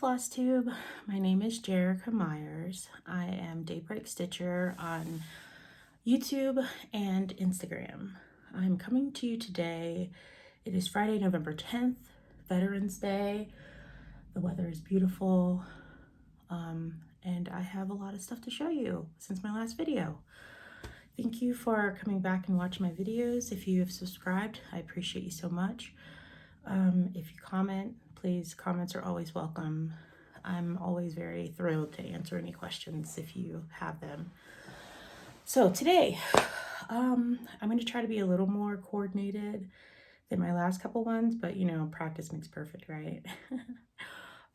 Floss Tube. My name is Jacob Myers. I am Daybreak Stitcher on YouTube and Instagram. I'm coming to you today. It is Friday, November 10th, Veterans Day. The weather is beautiful, and I have a lot of stuff to show you since my last video. Thank you for coming back and watching my videos. If you have subscribed, I appreciate you so much. If you comment, please, comments are always welcome. I'm always very thrilled to answer any questions if you have them. So today, I'm going to try to be a little more coordinated than my last couple ones, but you know, practice makes perfect, right?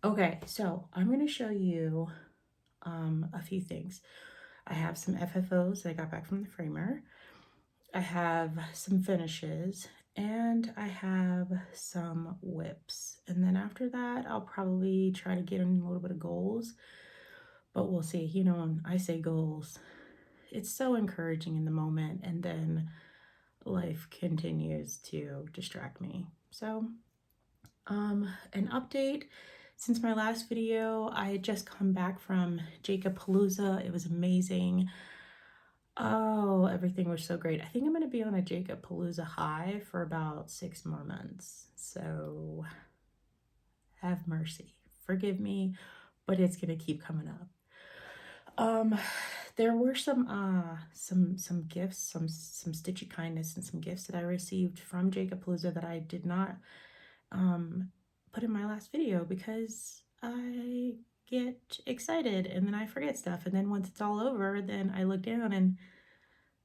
Okay, so I'm going to show you a few things. I have some FFOs that I got back from the framer. I have some finishes, and I have some WIPs. And then after that, I'll probably try to get in a little bit of goals, but we'll see. You know, when I say goals, it's so encouraging in the moment, and then life continues to distract me. So, an update. Since my last video, I had just come back from Jacob-Palooza. It was amazing. Oh, everything was so great. I think I'm going to be on a Jacob-Palooza high for about 6 more months. So have mercy. Forgive me, but it's going to keep coming up. There were some gifts, some stitchy kindness and some gifts that I received from Jacob-Palooza that I did not put in my last video because I get excited and then I forget stuff, and then once it's all over, then I look down and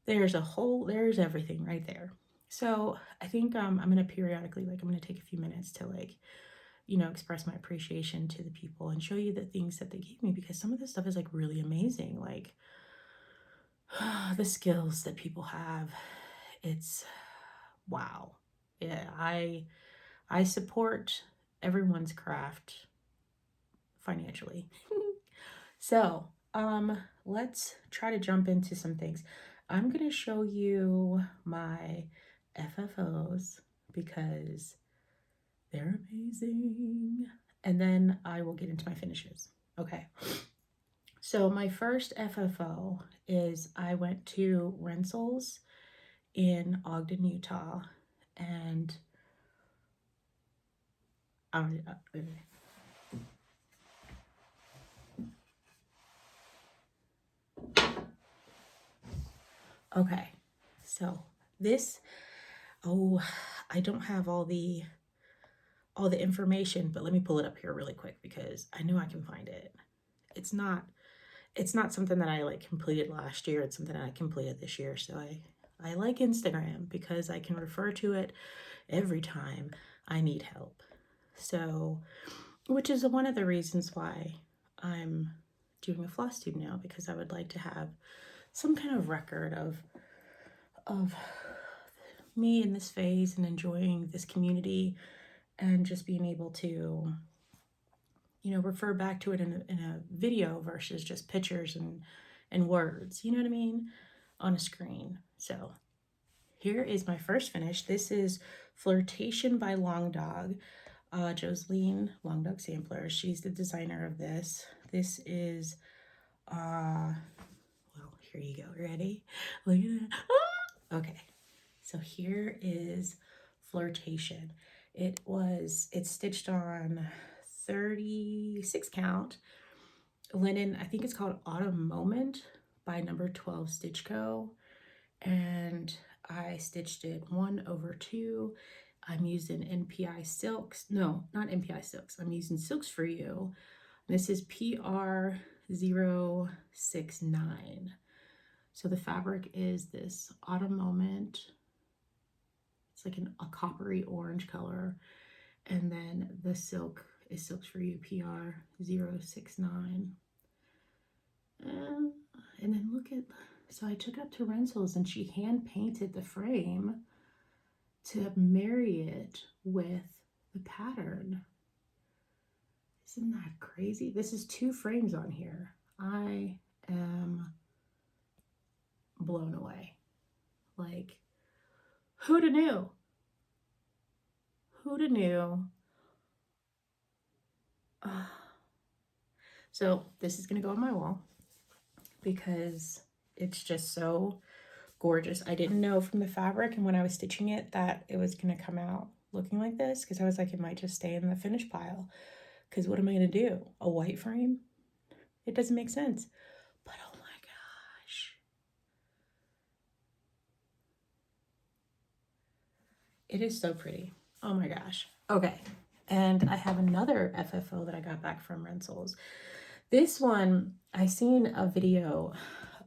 there's everything right there. So I think I'm gonna periodically, I'm gonna take a few minutes to express my appreciation to the people and show you the things that they gave me, because some of this stuff is really amazing. The skills that people have, it's wow. Yeah, I support everyone's craft financially. So let's try to jump into some things. I'm going to show you my FFOs because they're amazing. And then I will get into my finishes. Okay. So my first FFO is I went to Rensel's in Ogden, Utah, and okay, so this, I don't have all the information, but let me pull it up here really quick because I know I can find it. It's not something that I completed last year. It's something that I completed this year. So I like Instagram because I can refer to it every time I need help. So, which is one of the reasons why I'm doing a floss tube now, because I would like to have some kind of record of me in this phase and enjoying this community, and just being able to refer back to it in a video versus just pictures and words, you know what I mean, on a screen. So here is my first finish. This is Flirtation by Long Dog. Joseline Long Dog Sampler, she's the designer of this. This is well, here you go. Ready? Look at that. Ah! Okay, so here is Flirtation. It's stitched on 36 count linen. I think it's called Autumn Moment by number 12 Stitch Co. And I stitched it 1/2. I'm using NPI silks. No, not NPI silks. I'm using Silks for You. This is PR069. So the fabric is this Autumn Moment. It's like a coppery orange color. And then the silk is Silks for You PR069. And then look at, so I took it up to Rensel's and she hand painted the frame to marry it with the pattern. Isn't that crazy? This is 2 frames on here. I am blown away. Who'da knew? Who'da knew? So this is going to go on my wall because it's just so gorgeous. I didn't know from the fabric and when I was stitching it that it was going to come out looking like this, because I was like, it might just stay in the finish pile. Because what am I going to do? A white frame? It doesn't make sense. But oh my gosh. It is so pretty. Oh my gosh. Okay. And I have another FFO that I got back from Rensel's. This one, I seen a video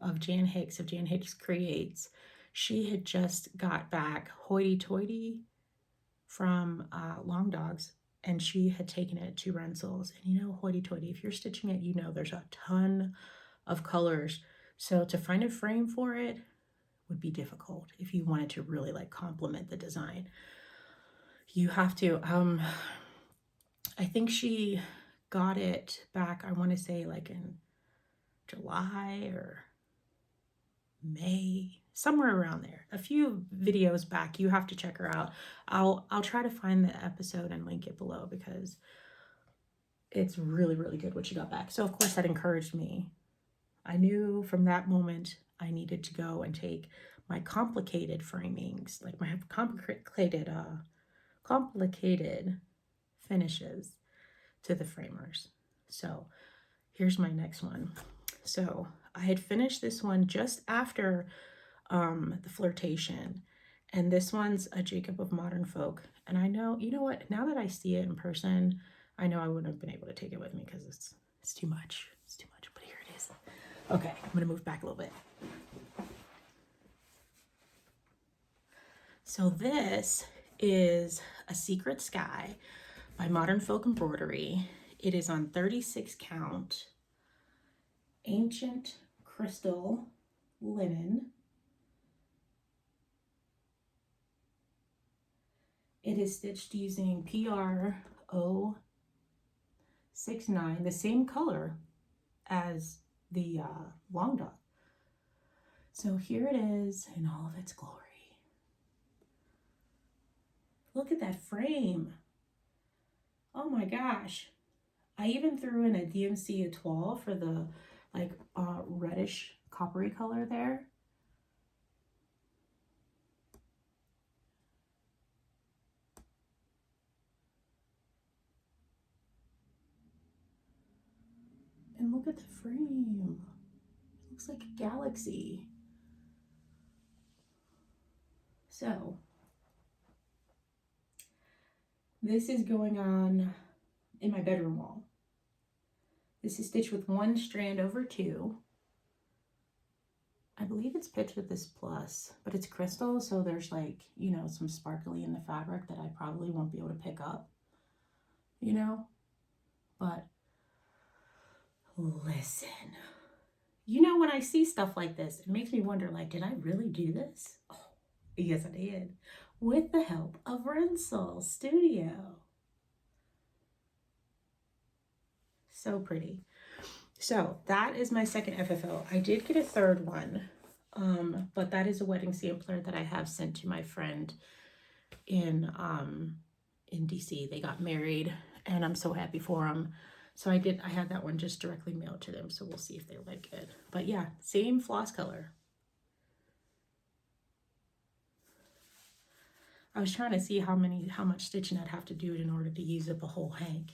of Jan Hicks Creates. She had just got back Hoity Toity from Long Dogs, and she had taken it to Rensel's. And you know, Hoity Toity, if you're stitching it, you know there's a ton of colors. So to find a frame for it would be difficult if you wanted to really like complement the design. You have to, I think she got it back, I want to say like in July or May, somewhere around there. A few videos back. You have to check her out. I'll try to find the episode and link it below because it's really, really good what she got back. So of course that encouraged me. I knew from that moment I needed to go and take my complicated framings, like my complicated finishes to the framers. So here's my next one. So I had finished this one just after the flirtation, and this one's a Jacob of Modern Folk. And I know, you know what, now that I see it in person, I know I wouldn't have been able to take it with me because it's too much. It's too much, but here it is. Okay, I'm gonna move back a little bit. So this is A Secret Sky by Modern Folk Embroidery. It is on 36 count ancient crystal linen. It is stitched using PRO69, the same color as the Long Dog. So here it is in all of its glory. Look at that frame. Oh my gosh. I even threw in a DMC Etoile for the like reddish coppery color there. And look at the frame. It looks like a galaxy. So this is going on in my bedroom wall. This is stitched with 1 strand over 2. I believe it's pitched with this plus, but it's crystal, so there's like, you know, some sparkly in the fabric that I probably won't be able to pick up, you know, but listen, you know, when I see stuff like this, it makes me wonder, like, did I really do this? Oh, yes, I did, with the help of Rensel Studio. So pretty. So that is my second FFO. I did get a third one, but that is a wedding sampler that I have sent to my friend in DC. They got married, and I'm so happy for them. So I had that one just directly mailed to them. So we'll see if they like it. But yeah, same floss color. I was trying to see how much stitching I'd have to do in order to use up a whole hank.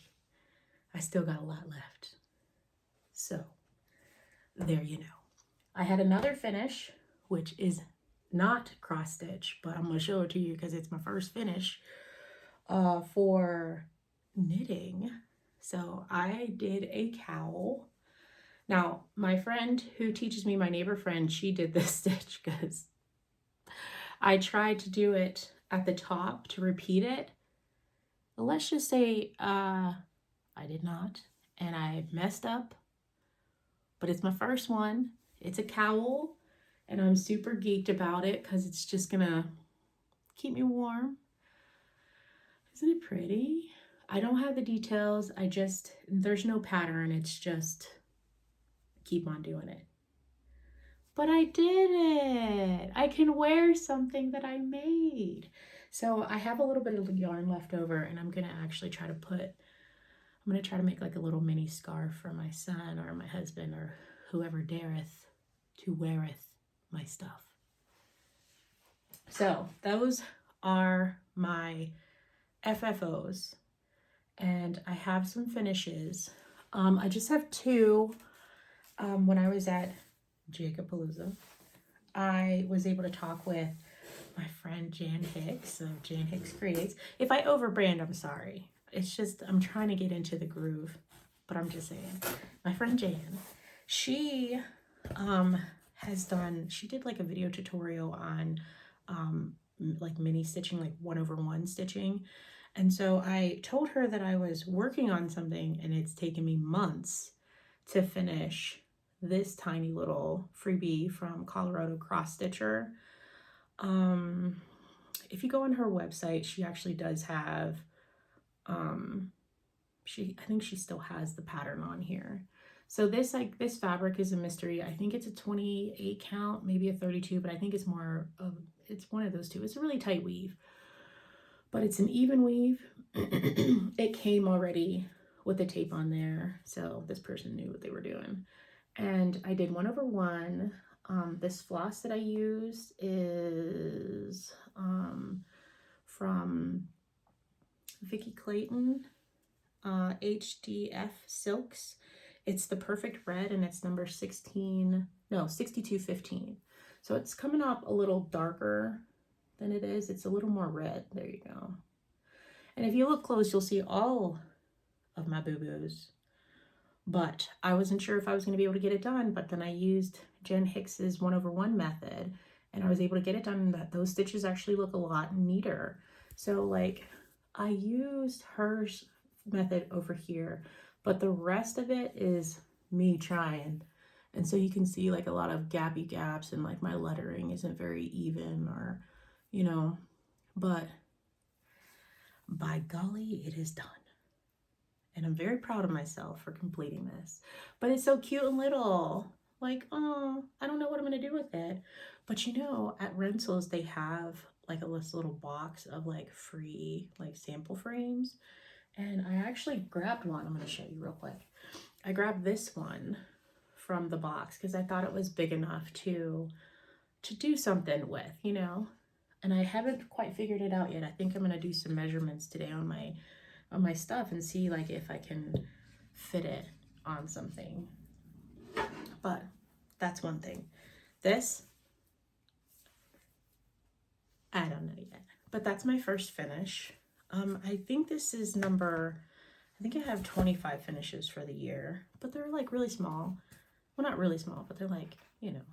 I still got a lot left. So there you know. I had another finish, which is not cross stitch, but I'm gonna show it to you because it's my first finish for knitting. So I did a cowl. Now, my friend who teaches me, my neighbor friend, she did this stitch because I tried to do it at the top to repeat it. But let's just say I did not, and I messed up. But it's my first one. It's a cowl, and I'm super geeked about it because it's just gonna keep me warm. Isn't it pretty? I don't have the details. There's no pattern. It's just keep on doing it. But I did it. I can wear something that I made. So I have a little bit of yarn left over, and I'm gonna actually try to put I'm going to try to make like a little mini scarf for my son or my husband or whoever dareth to weareth my stuff. So those are my FFOs, and I have some finishes. I just have two. When I was at Jacob-Palooza, I was able to talk with my friend Jan Hicks of Jan Hicks Creates. If I overbrand, I'm sorry. It's just I'm trying to get into the groove, but I'm just saying. My friend Jan, she she did like a video tutorial on like mini stitching, like 1/1 stitching. And so I told her that I was working on something and it's taken me months to finish this tiny little freebie from Colorado Cross Stitcher. If you go on her website, she actually does have, I think she still has the pattern on here. So this fabric is a mystery. I think it's a 28 count, maybe a 32, but I think it's more of, it's one of those two. It's a really tight weave, but it's an even weave. It came already with the tape on there, so this person knew what they were doing. And I did 1/1. This floss that I used is from Vicki Clayton, HDF Silks. It's the perfect red and it's number 6215. So it's coming up a little darker than it is. It's a little more red. There you go. And if you look close, you'll see all of my boo-boos. But I wasn't sure if I was going to be able to get it done, but then I used Jen Hicks's 1/1 method and I was able to get it done, and those stitches actually look a lot neater. So like I used her method over here, but the rest of it is me trying. And so you can see like a lot of gappy gaps and like my lettering isn't very even, or, you know, but by golly, it is done. And I'm very proud of myself for completing this. But it's so cute and little. Like, oh, I don't know what I'm going to do with it. But you know, at Rensel's, they have like this little box of like free like sample frames. And I actually grabbed one. I'm going to show you real quick. I grabbed this one from the box because I thought it was big enough to do something with, you know. And I haven't quite figured it out yet. I think I'm going to do some measurements today on my stuff and see like if I can fit it on something. But that's one thing. This, I don't know yet. But that's my first finish. I think this is I think I have 25 finishes for the year, but they're like really small. Well, not really small, but they're like, you know,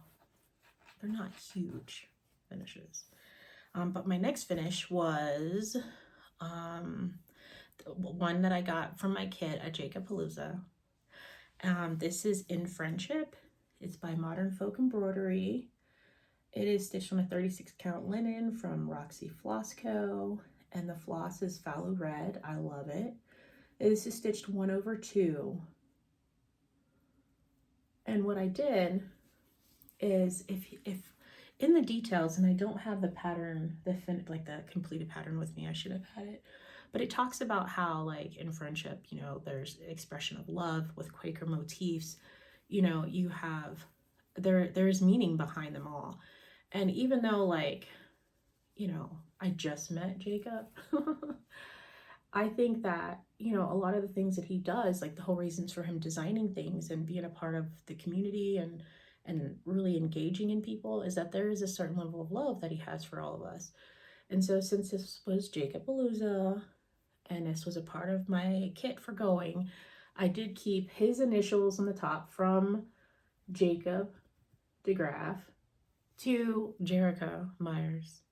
they're not huge finishes. But my next finish was one that I got from my kit at Jacob-Palooza. This is In Friendship. It's by Modern Folk Embroidery. It is stitched on a 36 count linen from Roxy Floss Co. And the floss is phthalo red. I love it. This is stitched 1/2. And what I did is, if in the details, and I don't have the pattern, like the completed pattern with me, I should have had it, but it talks about how like in friendship, you know, there's expression of love with Quaker motifs, you know, you have, there's meaning behind them all. And even though like, you know, I just met Jacob, I think that, you know, a lot of the things that he does, like the whole reasons for him designing things and being a part of the community and really engaging in people, is that there is a certain level of love that he has for all of us. And so since this was Jacob-Palooza and this was a part of my kit for going, I did keep his initials on the top, from Jacob DeGraff to Jerica Myers,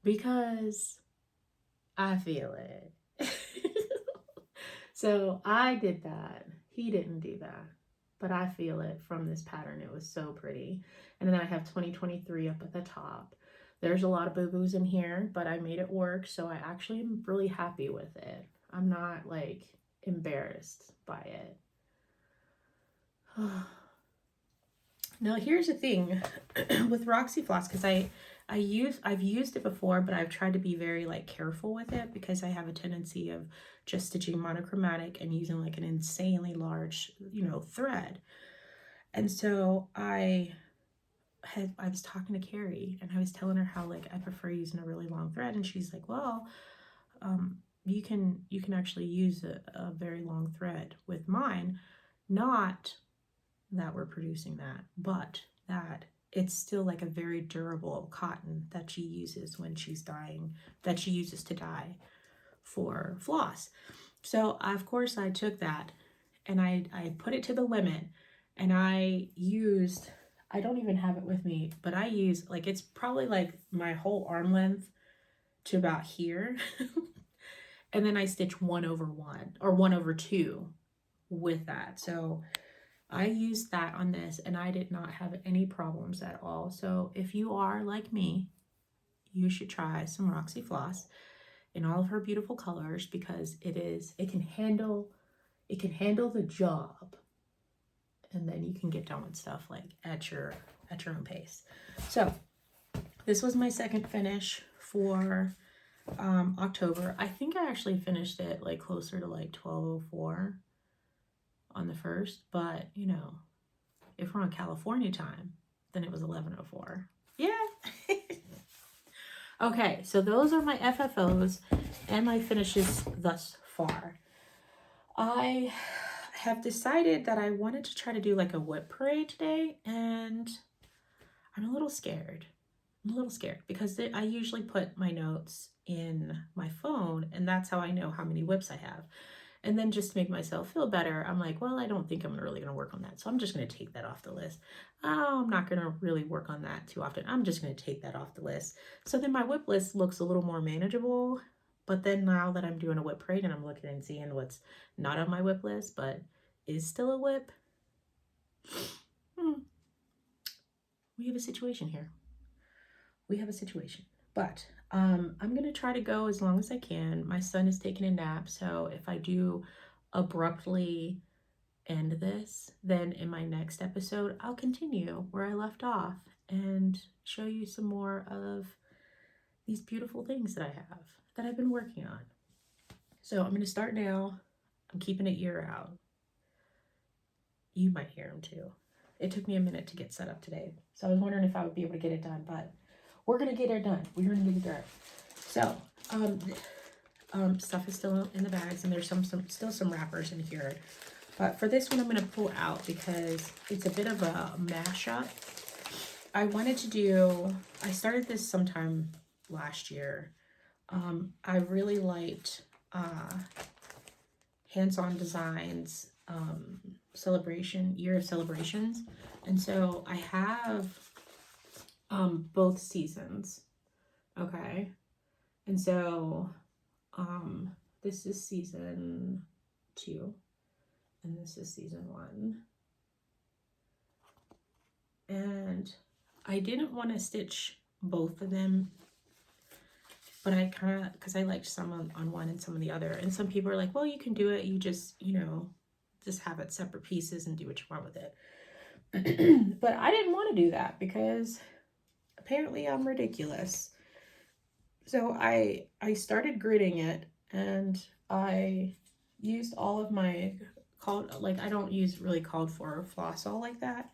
because I feel it. So I did that. He didn't do that, but I feel it from this pattern. It was so pretty. And then I have 2023 up at the top. There's a lot of boo-boos in here, but I made it work. So I actually am really happy with it. I'm not like embarrassed by it. Now here's the thing with Roxy Floss, because I've used it before, but I've tried to be very like careful with it because I have a tendency of just stitching monochromatic and using like an insanely large, thread. And so I was talking to Carrie and I was telling her how like I prefer using a really long thread, and she's like, well, you can actually use a very long thread with mine. Not that we're producing that, but that it's still like a very durable cotton that she uses when she's dyeing, that she uses to dye for floss. So of course I took that and I put it to the limit, and I don't even have it with me, but I use like, it's probably like my whole arm length to about here. And then I stitch 1/1 or 1/2 with that. So I used that on this and I did not have any problems at all. So if you are like me, you should try some Roxy floss in all of her beautiful colors, because it can handle the job. And then you can get done with stuff like at your own pace. So this was my second finish for October. I think I actually finished it like closer to like 12:04 on the 1st, but if we're on California time, then it was 11:04. Yeah. Okay, so those are my FFOs and my finishes thus far. I have decided that I wanted to try to do like a WIP parade today, and I'm a little scared. Because I usually put my notes in my phone, and that's how I know how many WIPs I have. And then just to make myself feel better, I'm like, well, I don't think I'm really going to work on that. So I'm just going to take that off the list. I'm not going to really work on that too often. I'm just going to take that off the list. So then my WIP list looks a little more manageable. But then now that I'm doing a WIP parade and I'm looking and seeing what's not on my WIP list, but is still a WIP, we have a situation here. But I'm going to try to go as long as I can. My son is taking a nap, so if I do abruptly end this, then in my next episode, I'll continue where I left off and show you some more of these beautiful things that I've been working on. So I'm going to start now. I'm keeping an ear out. You might hear them too. It took me a minute to get set up today, so I was wondering if I would be able to get it done, but we're going to get it done. We're going to get it done. So, stuff is still in the bags, and there's still some wrappers in here. But for this one, I'm going to pull out because it's a bit of a mashup. I started this sometime last year. I really liked Hands-On Designs Year of Celebrations. And so I have both seasons. Okay. And so this is season 2 and this is season 1. And I didn't want to stitch both of them, but I kind of, because I liked some on one and some on the other. And some people are like, well, you can do it. You just, just have it separate pieces and do what you want with it. But I didn't want to do that because apparently I'm ridiculous. So I started gridding it, and I used all of my I don't use really called for floss all like that,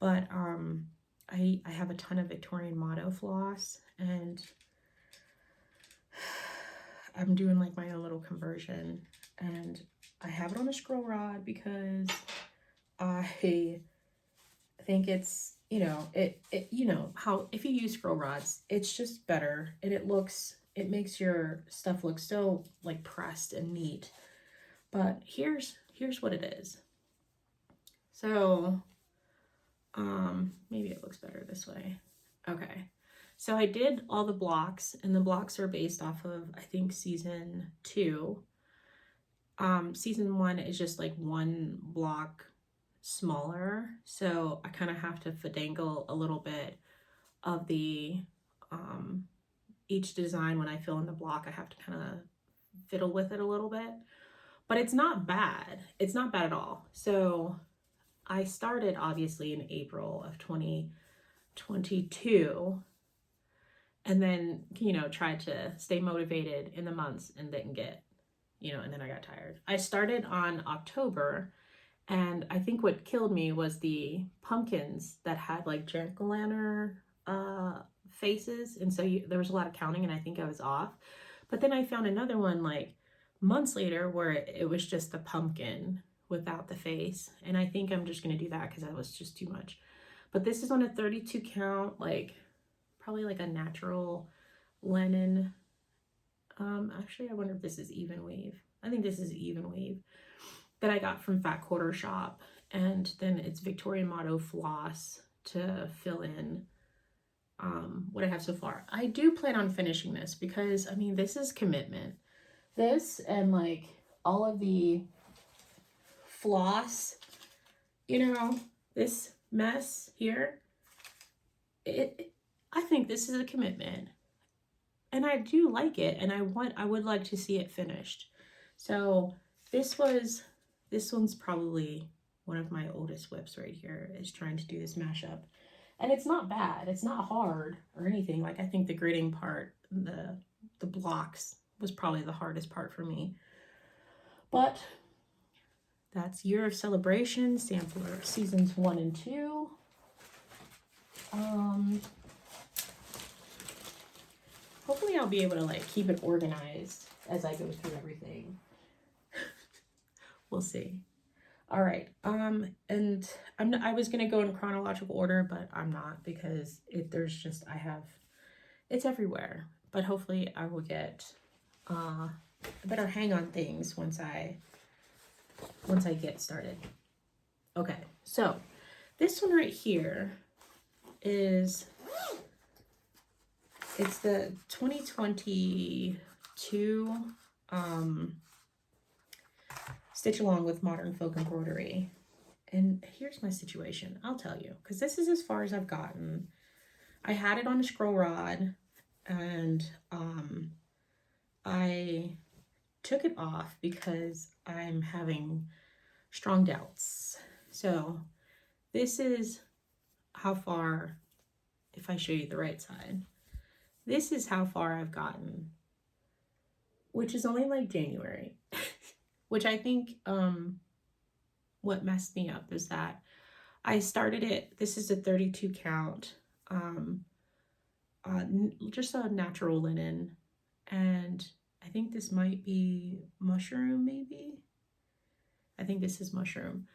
but I have a ton of Victorian motto floss, and I'm doing like my own little conversion, and I have it on a scroll rod because I think it's, how if you use scroll rods, it's just better, and it makes your stuff look so like pressed and neat. But here's what it is. So maybe it looks better this way. Okay. So I did all the blocks, and the blocks are based off of, I think, season 2. Season 1 is just like one block smaller, so I kind of have to finagle a little bit of the each design. When I fill in the block, I have to kind of fiddle with it a little bit, but it's not bad. It's not bad at all. So I started obviously in April of 2022, and then, you know, tried to stay motivated in the months and didn't get, you know, and then I got tired. I started on October, and I think what killed me was the pumpkins that had like jack-o'-lantern faces, and so there was a lot of counting, and I think I was off. But then I found another one like months later where it was just the pumpkin without the face, and I think I'm just gonna do that because that was just too much. But this is on a 32 count, like probably like a natural linen. Actually, I wonder if this is even weave. I think this is even weave that I got from Fat Quarter Shop, and then it's Victoria Motto floss to fill in what I have so far. I do plan on finishing this because, I mean, this is commitment. This and like all of the floss, you know, this mess here, I think this is a commitment, and I do like it, and I would like to see it finished. So this one's probably one of my oldest WIPs right here, is trying to do this mashup. And it's not bad. It's not hard or anything. Like, I think the gridding part, the blocks, was probably the hardest part for me. But that's Year of Celebration, sampler seasons 1 and 2. Hopefully I'll be able to like keep it organized as I go through everything. We'll see. All right. And I was gonna go in chronological order, but I'm not, because it's everywhere. But hopefully I will get a better hang on things once I get started. Okay, so this one right here it's the 2022 Stitch Along with Modern Folk Embroidery. And here's my situation. I'll tell you, because this is as far as I've gotten. I had it on a scroll rod, and I took it off because I'm having strong doubts. So this is how far, if I show you the right side, this is how far I've gotten, which is only like January. Which I think what messed me up is that I started it, this is a 32 count, just a natural linen, and I think this might be mushroom, maybe? I think this is mushroom,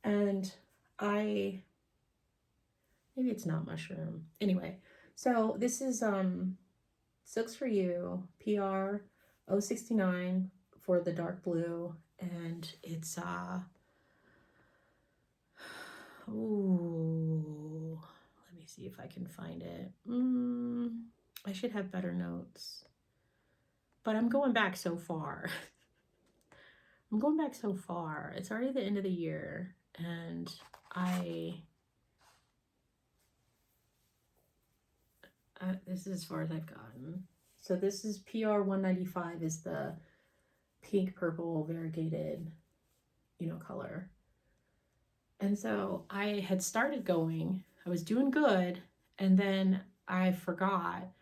and maybe it's not mushroom. Anyway, so this is Silks for You, PR 069 for the dark blue, and it's ooh, let me see if I can find it. I should have better notes, but I'm going back so far. I'm going back so far. It's already the end of the year, and this is as far as I've gotten. So this is PR 195 is the pink purple variegated, you know, color. And so I had started going, I was doing good, and then I forgot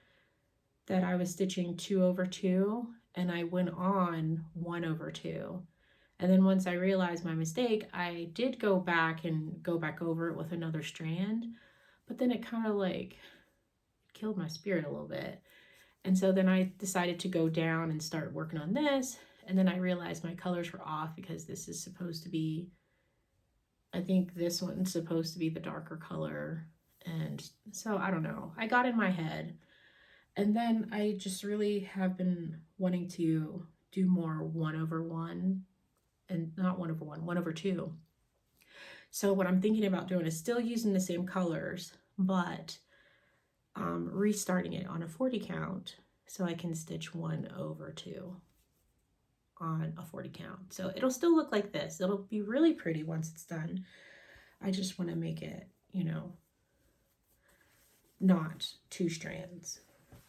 that I was stitching 2 over 2, and I went on 1 over 2. And then once I realized my mistake, I did go back over it with another strand, but then it kind of like killed my spirit a little bit. And so then I decided to go down and start working on this. And then I realized my colors were off, because this is supposed to be, I think this one's supposed to be the darker color. And so I don't know. I got in my head. And then I just really have been wanting to do more 1 over 1, and not 1 over 1, 1 over 2. So what I'm thinking about doing is still using the same colors, but restarting it on a 40 count so I can stitch 1 over 2 on a 40 count. So it'll still look like this. It'll be really pretty once it's done. I just want to make it, you know, not 2 strands.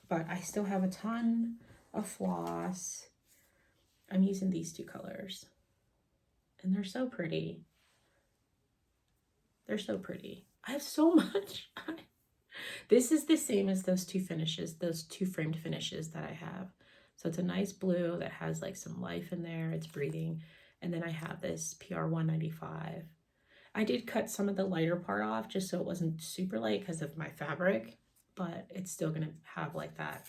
But I still have a ton of floss. I'm using these 2 colors, and they're so pretty. They're so pretty. I have so much. This is the same as those two finishes, those two framed finishes that I have. So it's a nice blue that has like some life in there. It's breathing. And then I have this PR 195. I did cut some of the lighter part off just so it wasn't super light because of my fabric, but it's still going to have like that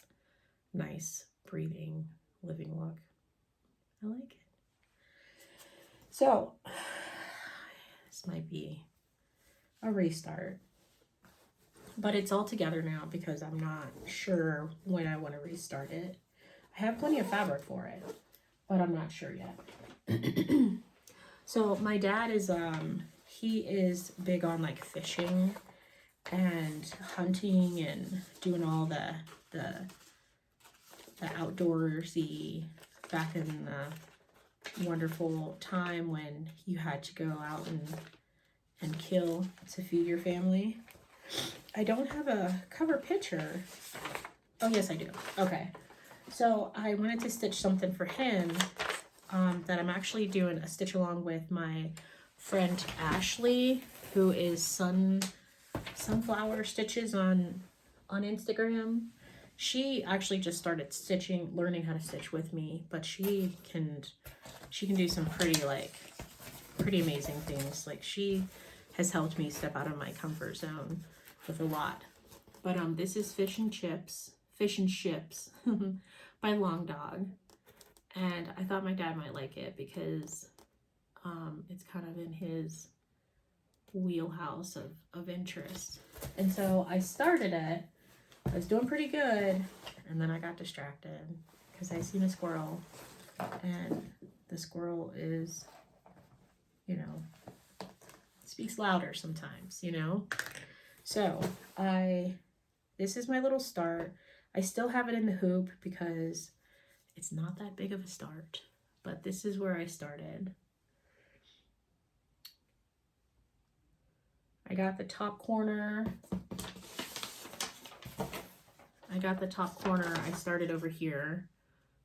nice breathing living look. I like it. So this might be a restart, but it's all together now because I'm not sure when I want to restart it. I have plenty of fabric for it, but I'm not sure yet. So my dad is he is big on like fishing and hunting and doing all the outdoorsy, back in the wonderful time when you had to go out and kill to feed your family. I don't have a cover picture. Oh yes, I do. Okay, so I wanted to stitch something for him that I'm actually doing a stitch along with my friend Ashley, who is Sunflower Stitches on Instagram. She actually just started learning how to stitch with me, but she can do some pretty amazing things. Like, she has helped me step out of my comfort zone with a lot. But this is Fish and Chips by Long Dog, and I thought my dad might like it because it's kind of in his wheelhouse of interest. And so I started it. I was doing pretty good, and then I got distracted because I seen a squirrel, and the squirrel is, you know, speaks louder sometimes, you know. So this is my little start. I still have it in the hoop because it's not that big of a start, but this is where I started. I got the top corner. I started over here.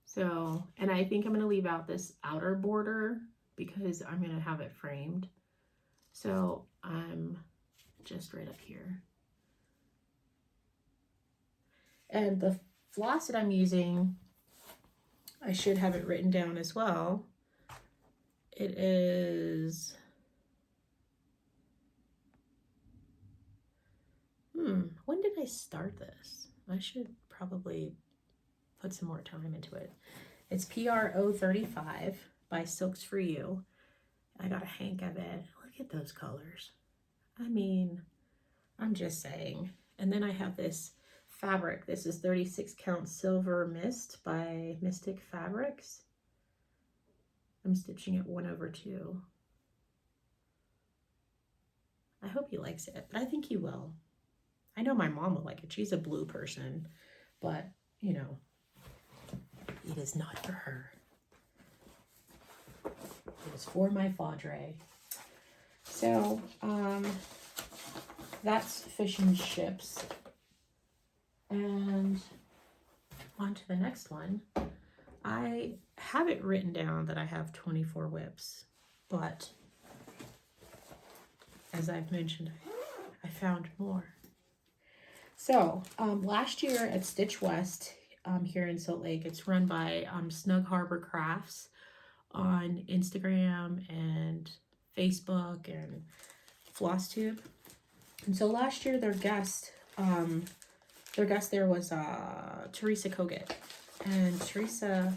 So, and I think I'm going to leave out this outer border because I'm going to have it framed. So I'm just right up here. And the floss that I'm using, I should have it written down as well. It is, when did I start this? I should probably put some more time into it. It's PR 035 by Silks For You. I got a hank of it. Look at those colors. I mean, I'm just saying. And then I have this fabric. This is 36 count Silver Mist by Mystic Fabrics. I'm stitching it 1/2. I hope he likes it, but I think he will. I know my mom will like it. She's a blue person, but you know, it is not for her. It is for my Fadre. So, that's Fish and Chips. And on to the next one. I have it written down that I have 24 WIPs, but as I've mentioned, I found more. So, last year at Stitch West, here in Salt Lake, it's run by Snug Harbor Crafts on Instagram and Facebook and FlossTube. And so last year their guest there was Teresa Kogut. And Teresa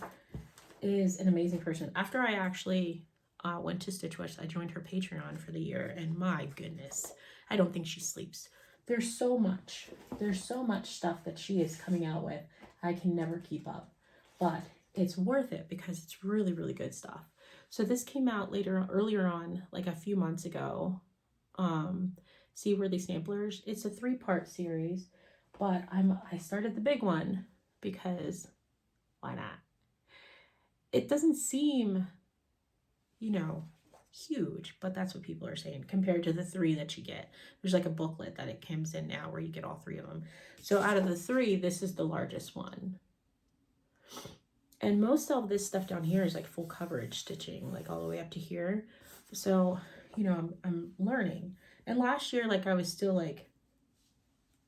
is an amazing person. After I actually went to Stitch West, I joined her Patreon for the year, and my goodness, I don't think she sleeps. There's so much stuff that she is coming out with. I can never keep up, but it's worth it because it's really, really good stuff. So this came out earlier on, like a few months ago. Seaworthy Samplers. It's a 3-part series, but I started the big one because why not? It doesn't seem, you know, huge, but that's what people are saying compared to the 3 that you get. There's like a booklet that it comes in now where you get all 3 of them. So out of the 3, this is the largest one. And most of this stuff down here is like full coverage stitching, like all the way up to here. So, you know, I'm learning. And last year, like, I was still like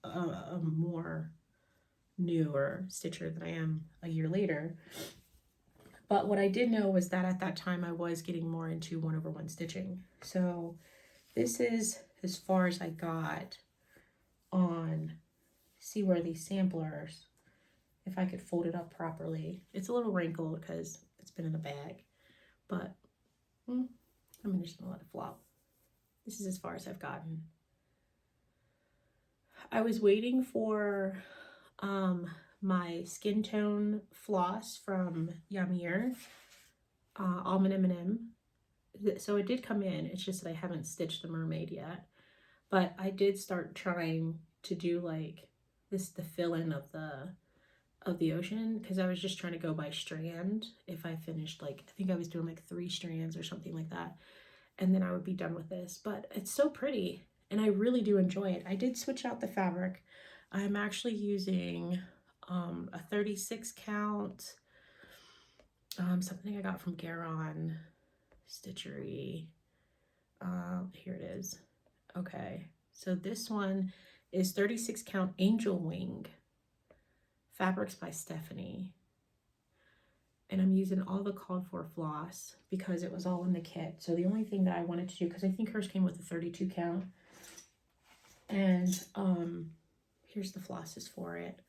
a more newer stitcher than I am a year later. But what I did know was that at that time I was getting more into 1/1 stitching. So this is as far as I got on Seaworthy samplers. If I could fold it up properly. It's a little wrinkled because it's been in a bag, but I'm just gonna let it flop. This is as far as I've gotten. I was waiting for my skin tone floss from Yamir, Almond M&M. So it did come in. It's just that I haven't stitched the mermaid yet. But I did start trying to do like this, the fill-in of the ocean, because I was just trying to go by strand. If I finished, like, I think I was doing like 3 strands or something like that, and then I would be done with this. But it's so pretty and I really do enjoy it. I did switch out the fabric. I'm actually using a 36 count, something I got from Garon Stitchery. Here it is. Okay, so this one is 36 count Angel Wing. Fabrics by Stephanie. And I'm using all the called for floss because it was all in the kit. So the only thing that I wanted to do, because I think hers came with a 32 count. And here's the flosses for it.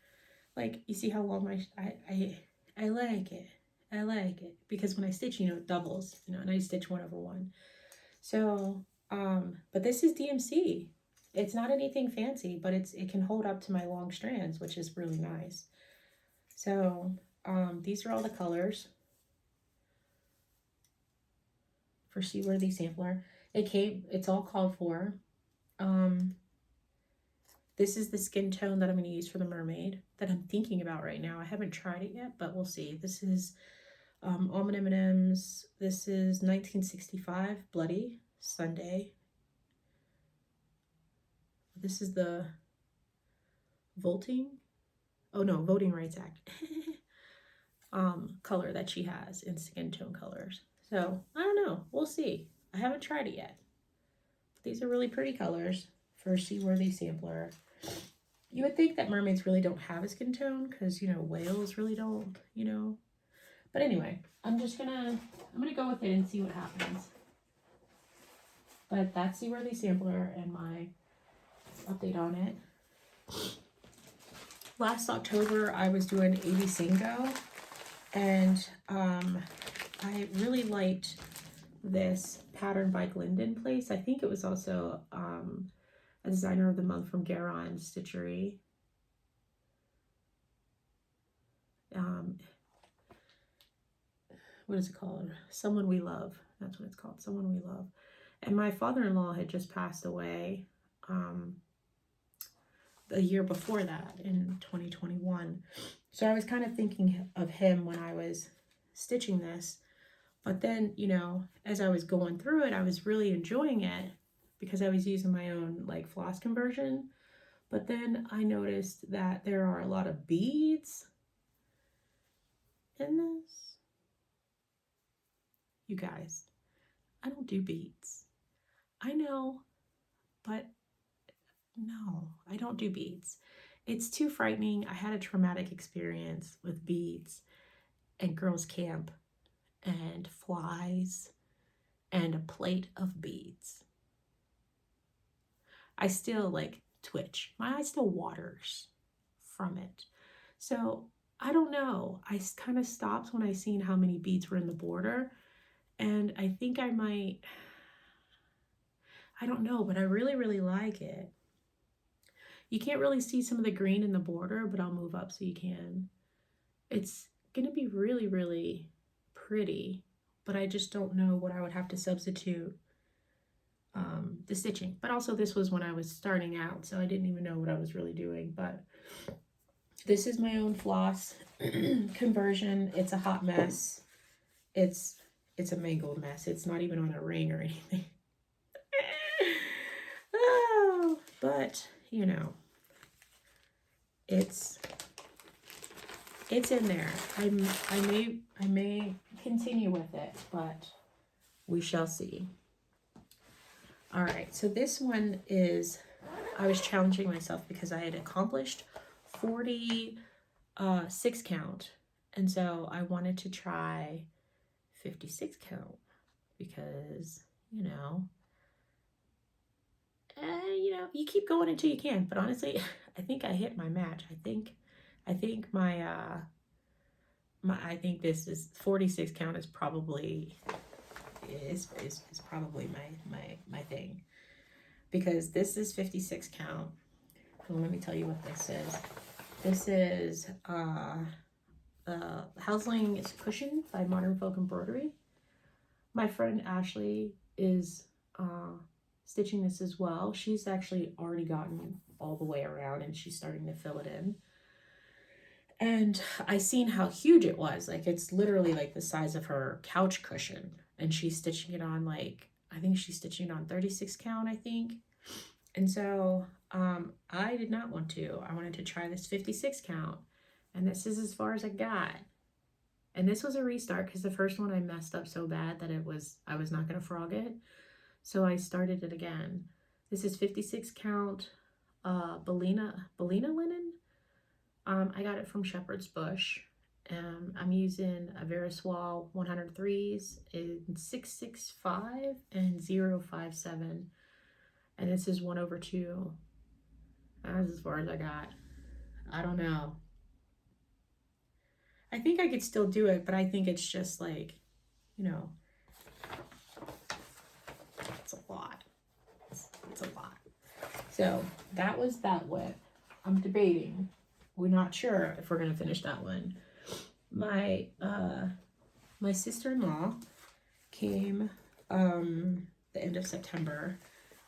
Like, you see how long I like it. I like it. Because when I stitch, you know, it doubles, you know, and I stitch 1/1. So, but this is DMC. It's not anything fancy, but it can hold up to my long strands, which is really nice. So, these are all the colors for Seaworthy Sampler. It's all called for. This is the skin tone that I'm going to use for the mermaid that I'm thinking about right now. I haven't tried it yet, but we'll see. This is Almond M&M's. This is 1965 Bloody Sunday. This is the Voting Rights Act color that she has in skin tone colors. So I don't know, we'll see. I haven't tried it yet. But these are really pretty colors for a Seaworthy sampler. You would think that mermaids really don't have a skin tone because, you know, whales really don't, you know. But anyway, I'm gonna go with it and see what happens. But that's Seaworthy sampler and my update on it. Last October, I was doing 80 Singo, and I really liked this pattern by Glendon Place. I think it was also a designer of the month from Garon Stitchery. What is it called? Someone We Love. That's what it's called. Someone We Love. And my father-in-law had just passed away a year before that, in 2021. So I was kind of thinking of him when I was stitching this. But then, you know, as I was going through it, I was really enjoying it because I was using my own like floss conversion. But then I noticed that there are a lot of beads in this. You guys, I don't do beads. I know, but no, I don't do beads. It's too frightening. I had a traumatic experience with beads and girls' camp and flies and a plate of beads. I still like twitch. My eye still waters from it. So I don't know. I kind of stopped when I seen how many beads were in the border. And I think I might, I don't know, but I really, really like it. You can't really see some of the green in the border, but I'll move up so you can. It's going to be really, really pretty, but I just don't know what I would have to substitute the stitching. But also this was when I was starting out, so I didn't even know what I was really doing. But this is my own floss conversion. It's a hot mess. It's a mangled mess. It's not even on a ring or anything. Oh, but you know, it's in there. I may continue with it, but we shall see. All right, so this one is I was challenging myself because I had accomplished 46 count. And so I wanted to try 56 count because, you know, you keep going until you can. But honestly, I think I hit my match. I think I think this is 46 count is probably probably my thing, because this is 56 count. And let me tell you what this is. This is Housling Cushion by Modern Folk Embroidery. My friend Ashley is stitching this as well. She's actually already gotten all the way around and she's starting to fill it in. And I seen how huge it was. Like, it's literally like the size of her couch cushion. And she's stitching it on, like, I think she's stitching it on 36 count, I think. And so I did not want to. I wanted to try this 56 count. And this is as far as I got. And this was a restart because the first one I messed up so bad that I was not going to frog it. So I started it again. This is 56 count Bellina linen. I got it from Shepherd's Bush. I'm using a Veriswall 103s in 665 and 057. And this is 1/2. That's as far as I got. I don't know. I think I could still do it, but I think it's just like, you know, it's a lot. It's a lot. So that was that WIP. I'm debating. We're not sure if we're gonna finish that one. My sister-in-law came the end of September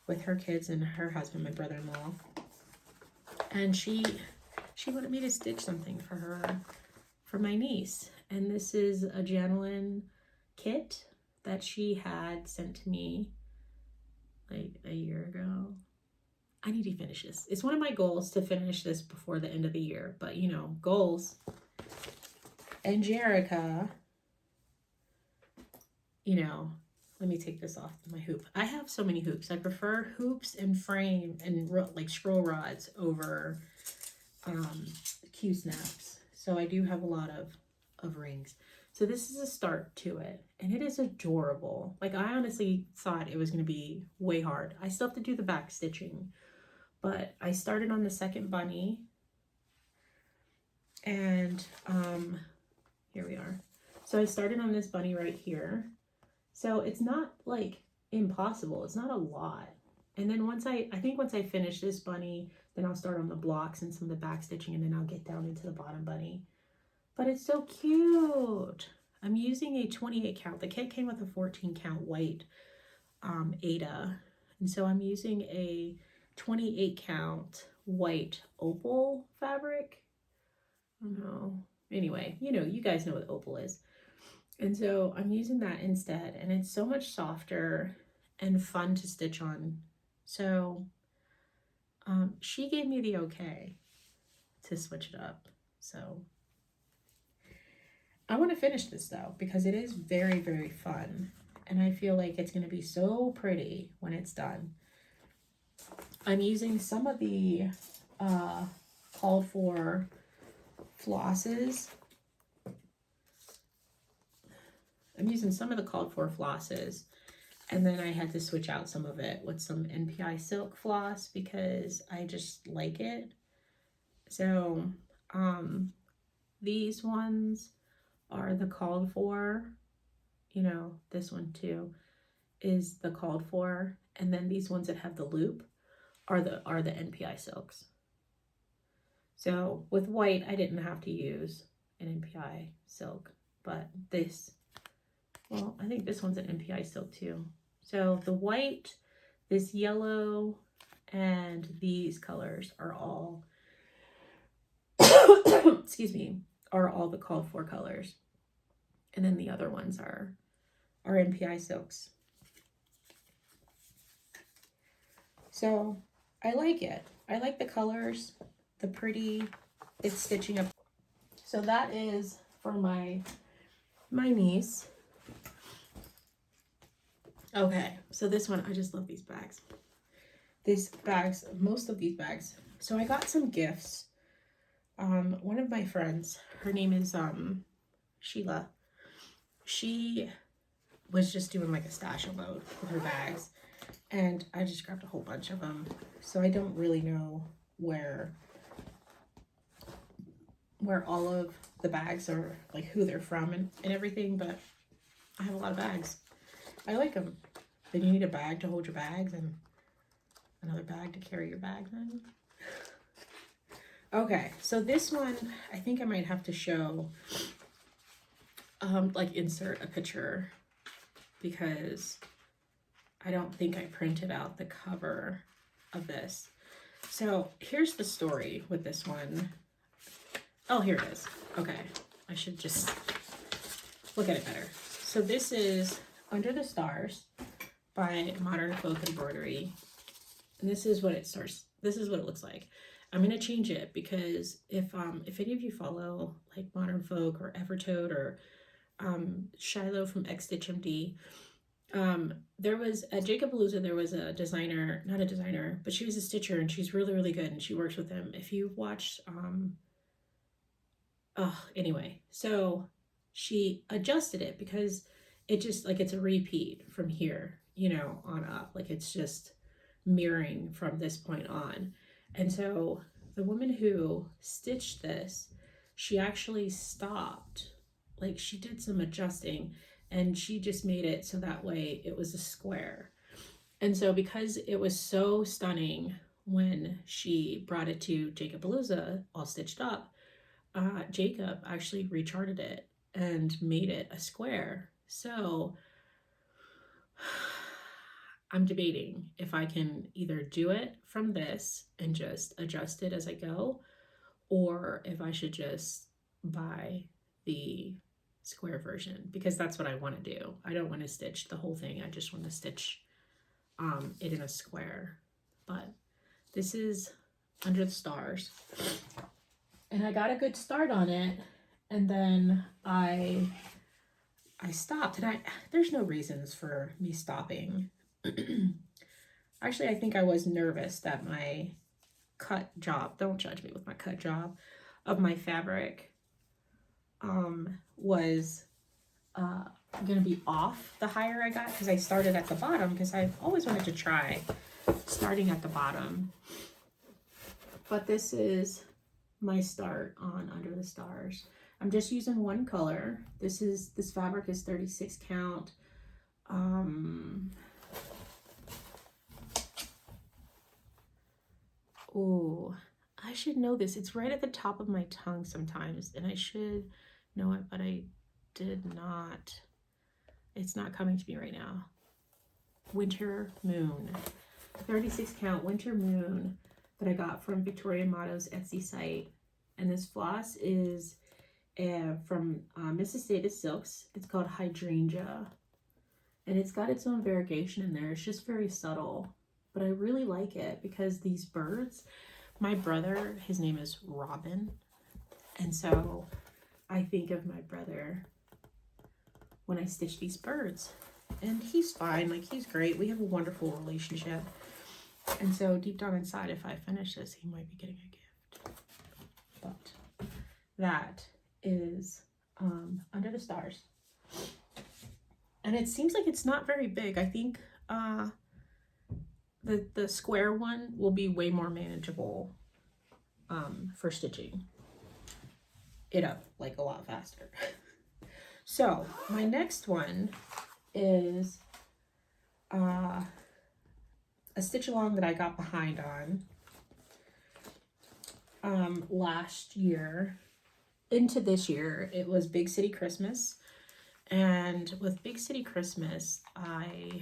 with her kids and her husband, my brother-in-law, and she wanted me to stitch something for her, for my niece. And this is a Janelin kit that she had sent to me like a year ago. I need to finish this. It's one of my goals to finish this before the end of the year, but you know, goals. And Jerica, you know, let me take this off my hoop. I have so many hoops. I prefer hoops and frame and like scroll rods over Q-snaps. So I do have a lot of rings. So this is a start to it, and it is adorable. Like, I honestly thought it was going to be way hard. I still have to do the back stitching, but I started on the second bunny, and here we are. So I started on this bunny right here. So it's not like impossible. It's not a lot. And then once I finish this bunny, then I'll start on the blocks and some of the back stitching, and then I'll get down into the bottom bunny. But it's so cute. I'm using a 28 count. The kit came with a 14 count white Ada. And so I'm using a 28 count white opal fabric. I don't know. Anyway, you know, you guys know what opal is. And so I'm using that instead, and it's so much softer and fun to stitch on. So she gave me the okay to switch it up. So I want to finish this though, because it is very, very fun. And I feel like it's going to be so pretty when it's done. I'm using some of the called for flosses. I'm using some of the called for flosses, and then I had to switch out some of it with some NPI silk floss because I just like it. So these ones are the called for, you know, this one too is the called for, and then these ones that have the loop are the NPI silks. So with white, I didn't have to use an NPI silk, but this, well, I think this one's an NPI silk too. So the white, this yellow, and these colors are all, excuse me, are all the called for colors. And then the other ones are NPI silks. So I like it. I like the colors, the pretty, it's stitching up. So that is for my niece. Okay, so this one, I just love these bags. most of these bags. So I got some gifts. One of my friends, her name is Sheila. She was just doing like a stash load with her bags, and I just grabbed a whole bunch of them. So I don't really know where all of the bags are, like who they're from and everything, but I have a lot of bags. I like them. Then you need a bag to hold your bags and another bag to carry your bags in. Okay, so this one, I think I might have to show, like insert a picture, because I don't think I printed out the cover of this. So here's the story with this one. Oh, here it is. Okay, I should just look at it better. So this is Under the Stars by Modern Folk Embroidery. And this is what it starts. This is what it looks like. I'm gonna change it because if any of you follow like Modern Folk or Evertote or Shiloh from X Stitch MD, there was at Jacob-Palooza, there was a designer, not a designer, but she was a stitcher, and she's really, really good, and she works with him. If you've watched, anyway, so she adjusted it because it just, like, it's a repeat from here, you know, on up. Like, it's just mirroring from this point on. And so the woman who stitched this, she actually stopped. Like, she did some adjusting, and she just made it so that way it was a square. And so because it was so stunning when she brought it to Jacob-Palooza all stitched up, Jacob actually recharted it and made it a square. So I'm debating if I can either do it from this and just adjust it as I go, or if I should just buy the square version, because that's what I want to do. I don't want to stitch the whole thing. I just want to stitch it in a square. But this is Under the Stars. And I got a good start on it, and then I stopped, and there's no reasons for me stopping. Actually, I think I was nervous that my cut job, don't judge me with my cut job, of my fabric was gonna be off the higher I got, because I started at the bottom, because I've always wanted to try starting at the bottom. But this is my start on Under the Stars. I'm just using one color. This fabric is 36 count. Oh, I should know this. It's right at the top of my tongue sometimes, and I should know it, but I did not. It's not coming to me right now. Winter Moon. 36 count Winter Moon that I got from Victoria Motto's Etsy site. And this floss is from Mrs. Davis Silks. It's called Hydrangea. And it's got its own variegation in there. It's just very subtle. But I really like it because these birds, my brother, his name is Robin. And so I think of my brother when I stitch these birds. And he's fine, like he's great. We have a wonderful relationship. And so deep down inside, if I finish this, he might be getting a gift. But that is Under the Stars. And it seems like it's not very big. I think the square one will be way more manageable for stitching it up like a lot faster. So my next one is a stitch along that I got behind on last year into this year. It was Big City Christmas, and with Big City Christmas, I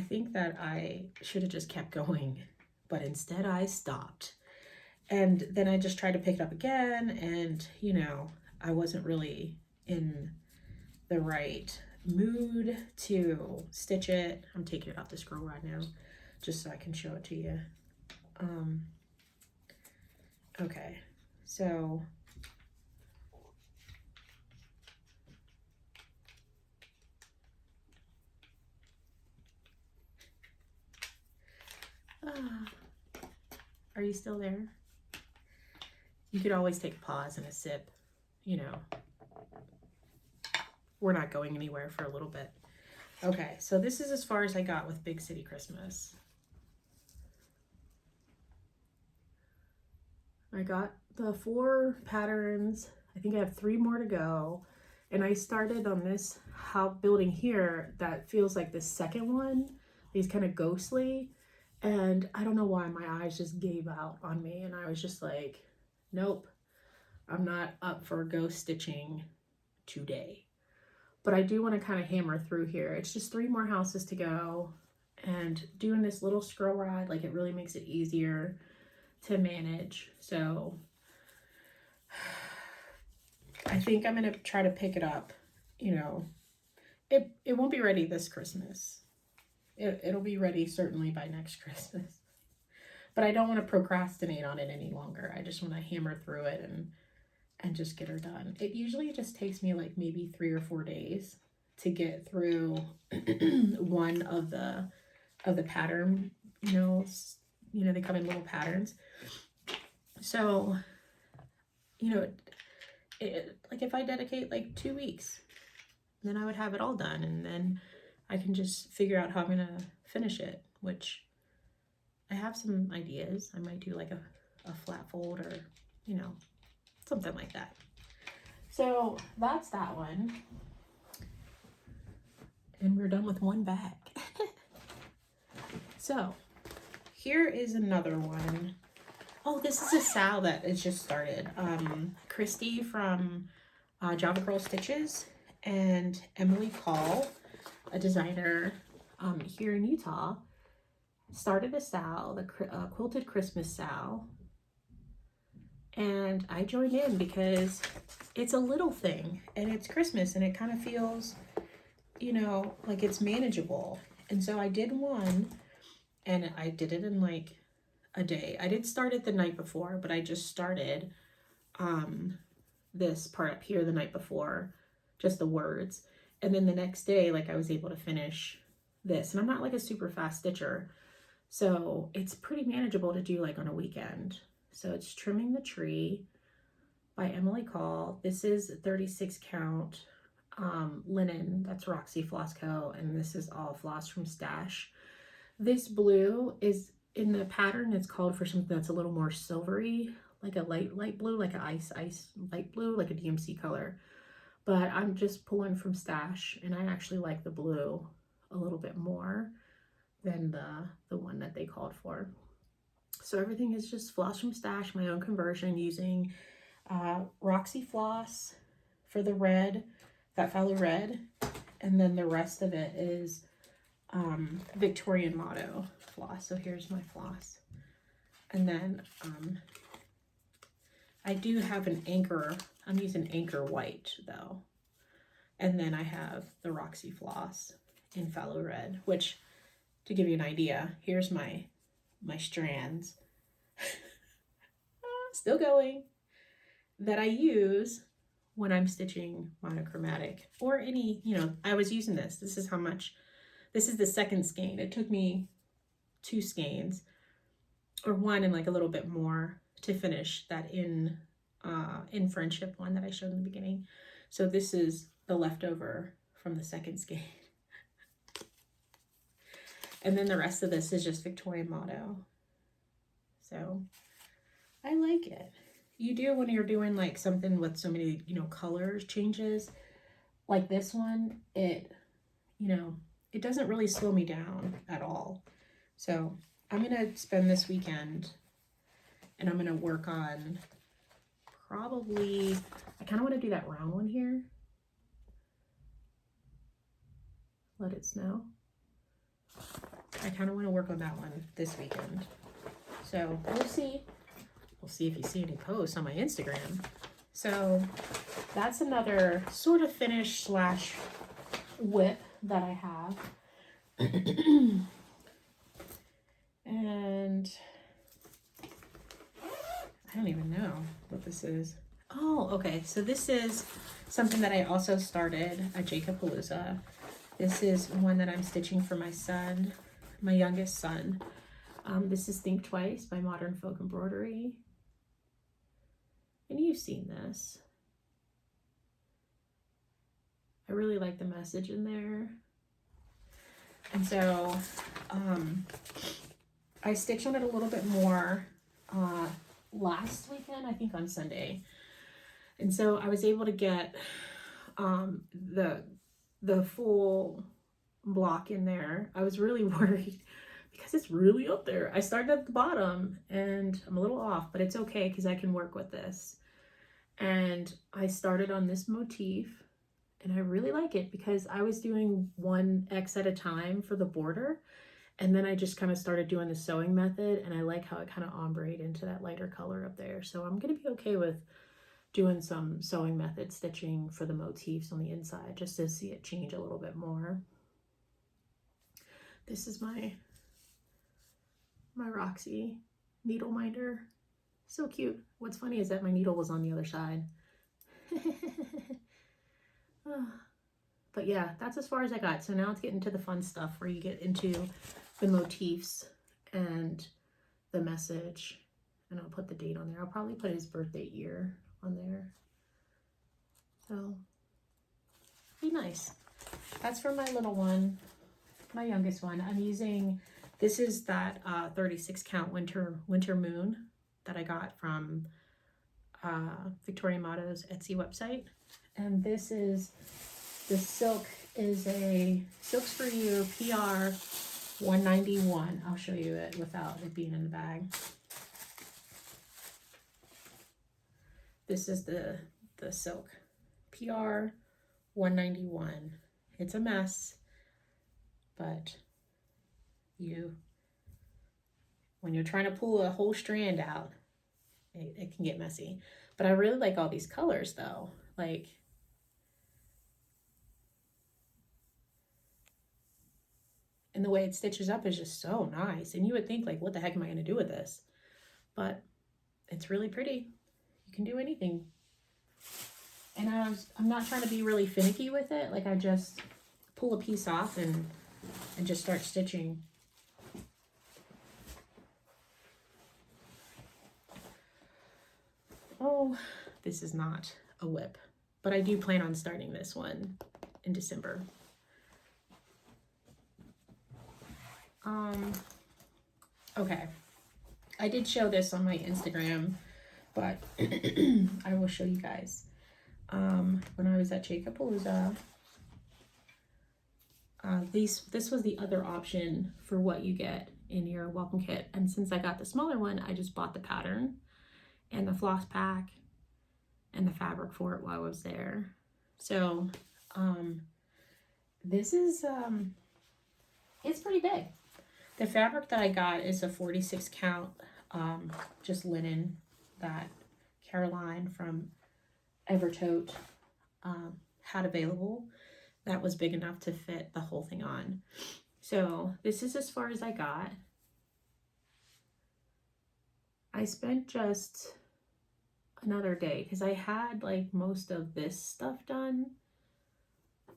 think that I should have just kept going, but instead I stopped. And then I just tried to pick it up again, and you know, I wasn't really in the right mood to stitch it. I'm taking it off the scroll right now just so I can show it to you. Okay, so Are you still there? You could always take a pause and a sip, you know. We're not going anywhere for a little bit. Okay, so this is as far as I got with Big City Christmas. I got the 4 patterns. I think I have 3 more to go. And I started on this building here that feels like the second one. He's kind of ghostly. And I don't know why my eyes just gave out on me. And I was just like, nope, I'm not up for ghost stitching today. But I do want to kind of hammer through here. It's just 3 more houses to go. And doing this little scroll rod, like, it really makes it easier to manage. So I think I'm going to try to pick it up. You know, it won't be ready this Christmas. It'll be ready certainly by next Christmas. But I don't want to procrastinate on it any longer. I just want to hammer through it and just get her done. It usually just takes me like maybe 3 or 4 days to get through one of the pattern, you know, they come in little patterns. So, you know, like if I dedicate like 2 weeks, then I would have it all done, and then I can just figure out how I'm gonna finish it, which I have some ideas. I might do like a flat fold, or, you know, something like that. So that's that one. And we're done with one bag. So here is another one. Oh, this is a Sal that has just started. Christy from Java Girl Stitches and Emily Call, a designer here in Utah, started a Sal, the quilted Christmas Sal. And I joined in because it's a little thing and it's Christmas and it kind of feels, you know, like it's manageable. And so I did one, and I did it in like a day. I did start it the night before, but I just started this part up here the night before, just the words. And then the next day, like, I was able to finish this. And I'm not like a super fast stitcher, so it's pretty manageable to do like on a weekend. So it's Trimming the Tree by Emily Call. This is 36 count linen. That's Roxy Floss Co. And this is all floss from Stash. This blue is in the pattern. It's called for something that's a little more silvery, like a light blue, like an ice light blue, like a DMC color. But I'm just pulling from Stash, and I actually like the blue a little bit more than the one that they called for. So everything is just floss from Stash, my own conversion, using Roxy floss for the red, that Fallow red, and then the rest of it is Victorian Motto floss. So here's my floss. And then I do have an Anchor. I'm using Anchor white though. And then I have the Roxy floss in Fallow red, which, to give you an idea, here's my strands. Still going, that I use when I'm stitching monochromatic or any, you know, I was using this. This is how much, this is the second skein. It took me 2 skeins, or 1 and like a little bit more, to finish that in Friendship one that I showed in the beginning. So this is the leftover from the second skein. And then the rest of this is just Victorian Motto. So I like it. You do, when you're doing like something with so many, you know, colors changes, like this one, it, you know, it doesn't really slow me down at all. So I'm gonna spend this weekend and I'm gonna work on probably, I kind of want to do that round one here. Let it snow. I kind of want to work on that one this weekend. So we'll see. We'll see if you see any posts on my Instagram. So that's another sort of finish slash WIP that I have. And I don't even know what this is. Oh, okay. So this is something that I also started at Jacob-Palooza. This is one that I'm stitching for my son, my youngest son. This is Think Twice by Modern Folk Embroidery. And you've seen this. I really like the message in there. And so I stitched on it a little bit more last weekend, I think on Sunday. And so I was able to get the full block in there. I was really worried because it's really up there. I started at the bottom and I'm a little off, but it's okay because I can work with this. And I started on this motif and I really like it because I was doing 1X at a time for the border. And then I just kind of started doing the sewing method, and I like how it kind of ombre into that lighter color up there. So I'm going to be okay with doing some sewing method stitching for the motifs on the inside just to see it change a little bit more. This is my Roxy needle minder. So cute. What's funny is that my needle was on the other side. But yeah, that's as far as I got. So now it's getting to the fun stuff where you get into the motifs and the message. And I'll put the date on there. I'll probably put his birthday year on there. So, be nice. That's for my little one, my youngest one. I'm using, this is that 36 count winter moon that I got from Victoria Motto's Etsy website. And this is, the silk is a Silks For You PR 191. I'll show you it without it being in the bag. This is the silk PR 191. It's a mess, but when you're trying to pull a whole strand out, it can get messy. But I really like all these colors though. Like, and the way it stitches up is just so nice. And you would think like, what the heck am I going to do with this? But it's really pretty. You can do anything. And I'm not trying to be really finicky with it. Like, I just pull a piece off and just start stitching. Oh, this is not a WIP, but I do plan on starting this one in December. Okay, I did show this on my Instagram, but I will show you guys. When I was at Jacob-Palooza, this was the other option for what you get in your welcome kit. And since I got the smaller one, I just bought the pattern and the floss pack and the fabric for it while I was there. So, this is, it's pretty big. The fabric that I got is a 46 count, just linen that Caroline from Evertote had available that was big enough to fit the whole thing on. So this is as far as I got. I spent just another day because I had like most of this stuff done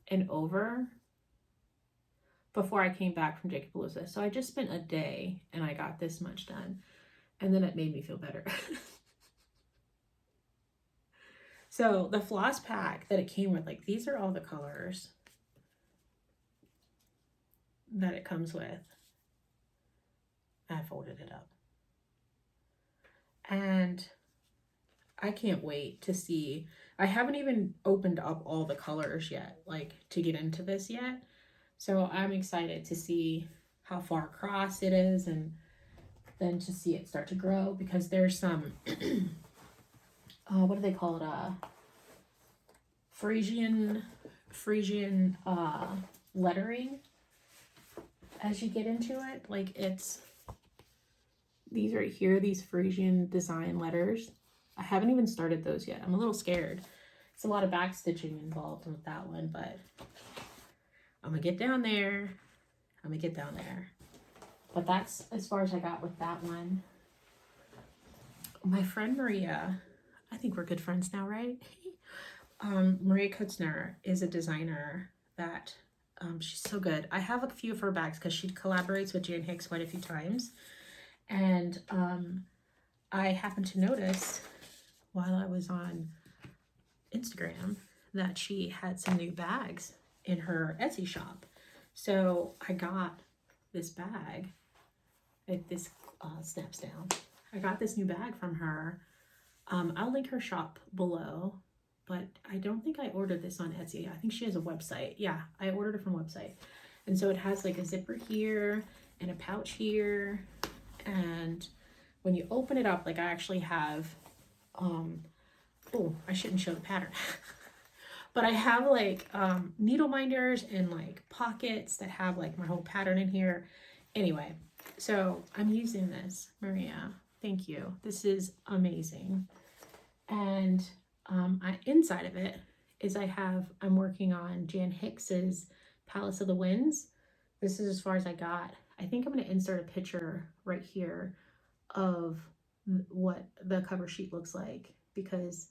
and over before I came back from Jacob-Palooza. So I just spent a day and I got this much done, and then it made me feel better. So the floss pack that it came with, like, these are all the colors that it comes with. I folded it up. And I can't wait to see. I haven't even opened up all the colors yet, like, to get into this yet. So I'm excited to see how far across it is, and then to see it start to grow, because there's some, what do they call it? Frisian lettering as you get into it. Like, it's these right here, these Frisian design letters. I haven't even started those yet. I'm a little scared. It's a lot of back stitching involved with that one, but I'm gonna get down there. But that's as far as I got with that one. My friend Maria, I think we're good friends now, right? Maria Kutzner is a designer that, she's so good. I have a few of her bags because she collaborates with Jan Hicks quite a few times. And I happened to notice while I was on Instagram that she had some new bags in her Etsy shop. So I got this bag. This snaps down. I got this new bag from her. I'll link her shop below, but I don't think I ordered this on Etsy. I think she has a website. Yeah, I ordered it from a website. And so it has like a zipper here and a pouch here. And when you open it up, like I actually have, oh, I shouldn't show the pattern. But I have like needle minders and like pockets that have like my whole pattern in here. Anyway, so I'm using this, Maria. Thank you. This is amazing. And inside of it is I'm working on Jan Hicks's Palace of the Winds. This is as far as I got. I think I'm going to insert a picture right here of what the cover sheet looks like, because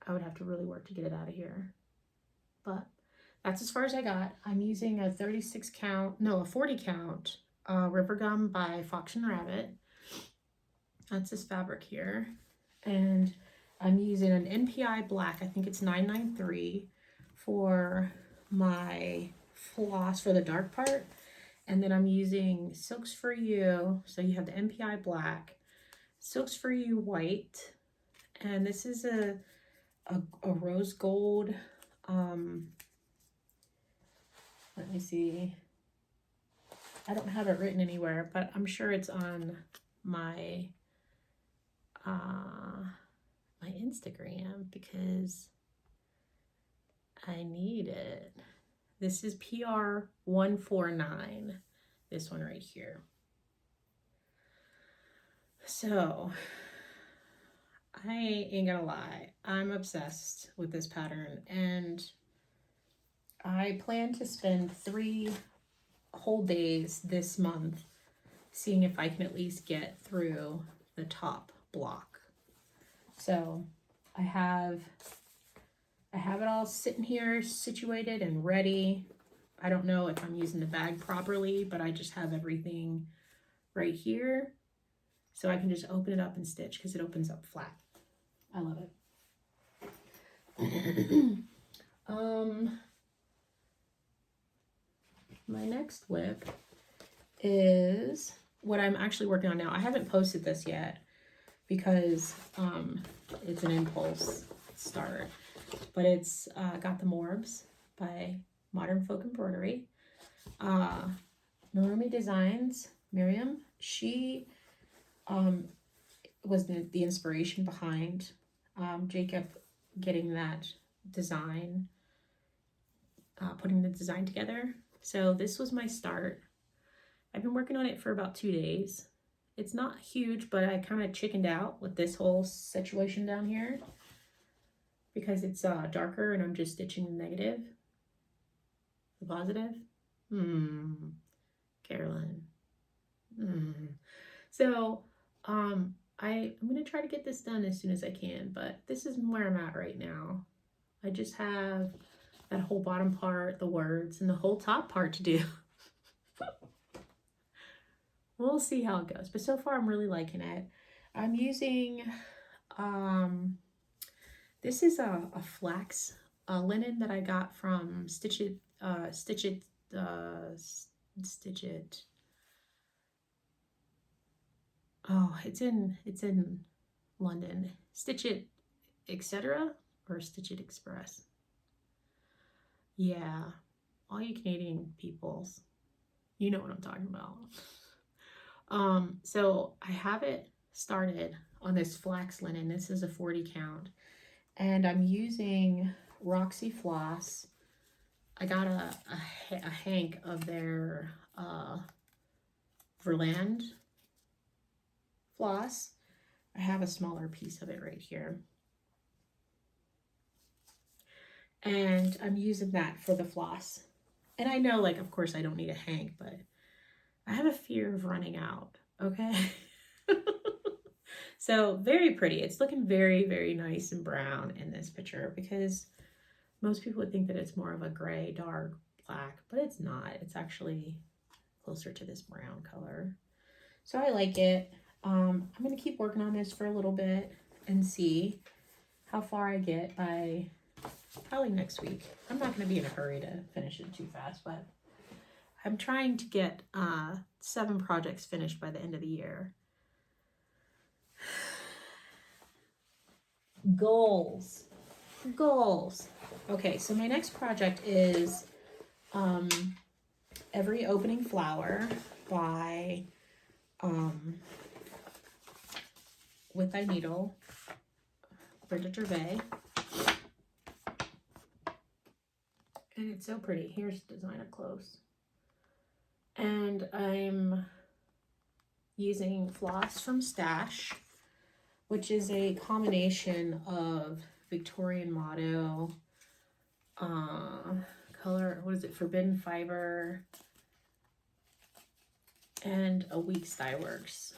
I would have to really work to get it out of here. But that's as far as I got. I'm using a 40 count River Gum by Fox and Rabbit. That's this fabric here. And I'm using an NPI black, I think it's 993, for my floss for the dark part. And then I'm using Silks for You. So you have the NPI black, Silks for You white, and this is a rose gold. Let me see. I don't have it written anywhere, but I'm sure it's on my my Instagram because I need it. This is PR 149. This one right here. So I ain't gonna lie, I'm obsessed with this pattern, and I plan to spend 3 whole days this month seeing if I can at least get through the top block. So I have it all sitting here situated and ready. I don't know if I'm using the bag properly, but I just have everything right here. So I can just open it up and stitch because it opens up flat. I love it. My next WIP is what I'm actually working on now. I haven't posted this yet because it's an impulse start, but it's got the Morbs by Modern Folk Embroidery. Marumi Designs, Miriam, she was the inspiration behind Jacob getting that design, putting the design together. So this was my start. I've been working on it for about 2 days. It's not huge, but I kind of chickened out with this whole situation down here because it's darker and I'm just stitching the negative. The positive. Carolyn. So I'm going to try to get this done as soon as I can, but this is where I'm at right now. I just have that whole bottom part, the words, and the whole top part to do. We'll see how it goes, but so far I'm really liking it. I'm using, this is a flax linen that I got from Stitch It. Oh, it's in London. Stitch It, etc. or Stitch It Express. Yeah, all you Canadian peoples, you know what I'm talking about. So I have it started on this flax linen. This is a 40 count, and I'm using Roxy floss. I got a hank of their Verland floss. I have a smaller piece of it right here. And I'm using that for the floss. And I know, like, of course I don't need a hank, but I have a fear of running out, okay? So very pretty. It's looking very, very nice and brown in this picture because most people would think that it's more of a gray, dark black, but it's not. It's actually closer to this brown color. So I like it. I'm going to keep working on this for a little bit and see how far I get by probably next week. I'm not going to be in a hurry to finish it too fast, but I'm trying to get 7 projects finished by the end of the year. Goals. Okay, so my next project is Every Opening Flower by With Thy Needle, Bridget Gervais. And it's so pretty. Here's the design up close. And I'm using Floss from Stash, which is a combination of Victorian motto, color, what is it, Forbidden Fiber, and a Weeks Dye Works.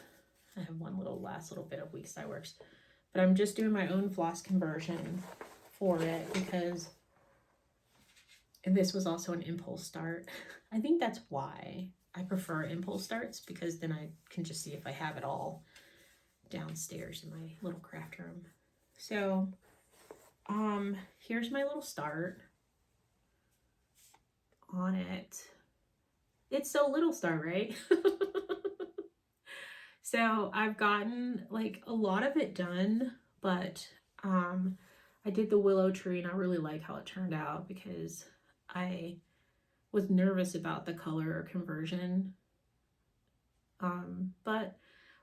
I have one last little bit of Weeks Dye Works, but I'm just doing my own floss conversion for it because this was also an impulse start. I think that's why I prefer impulse starts, because then I can just see if I have it all downstairs in my little craft room. So here's my little start on it. It's so little start, right? So I've gotten like a lot of it done, but I did the willow tree and I really like how it turned out because I was nervous about the color conversion. But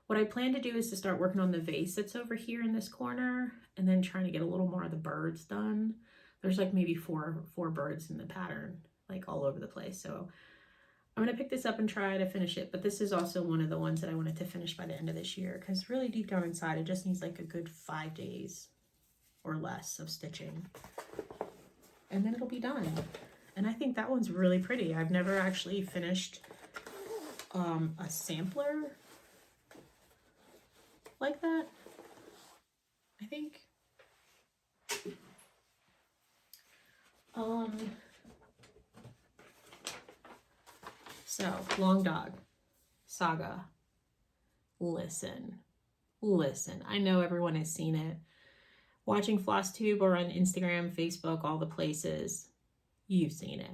what I plan to do is to start working on the vase that's over here in this corner and then trying to get a little more of the birds done. There's like maybe four birds in the pattern, like all over the place. So I'm going to pick this up and try to finish it. But this is also one of the ones that I wanted to finish by the end of this year, because really deep down inside, it just needs like a good 5 days or less of stitching. And then it'll be done. And I think that one's really pretty. I've never actually finished a sampler like that, I think. So, Long Dog, Saga. Listen. I know everyone has seen it. Watching FlossTube or on Instagram, Facebook, all the places, you've seen it.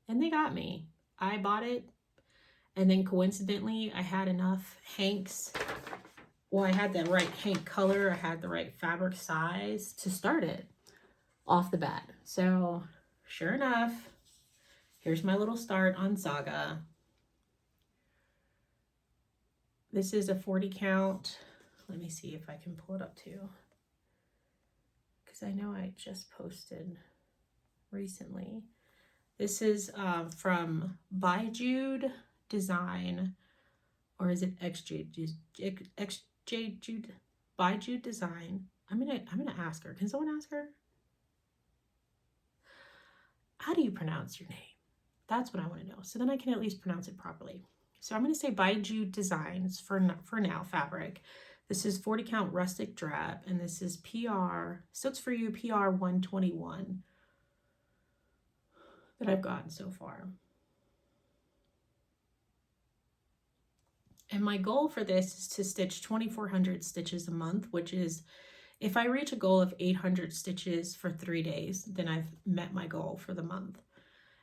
And they got me. I bought it, and then coincidentally, I had enough hanks. Well, I had the right hank color, I had the right fabric size to start it off the bat. So, sure enough, here's my little start on Saga. This is a 40 count. Let me see if I can pull it up too, because I know I just posted recently. This is from By Jude Design, or is it XJ Jude? By Jude Design. I'm gonna ask her. Can someone ask her? How do you pronounce your name? That's what I want to know. So then I can at least pronounce it properly. So I'm going to say By Jude Designs for now, fabric. This is 40 count rustic drab, and this is PR, Silks for You PR 121 that I've gotten so far. And my goal for this is to stitch 2,400 stitches a month, which is, if I reach a goal of 800 stitches for 3 days, then I've met my goal for the month.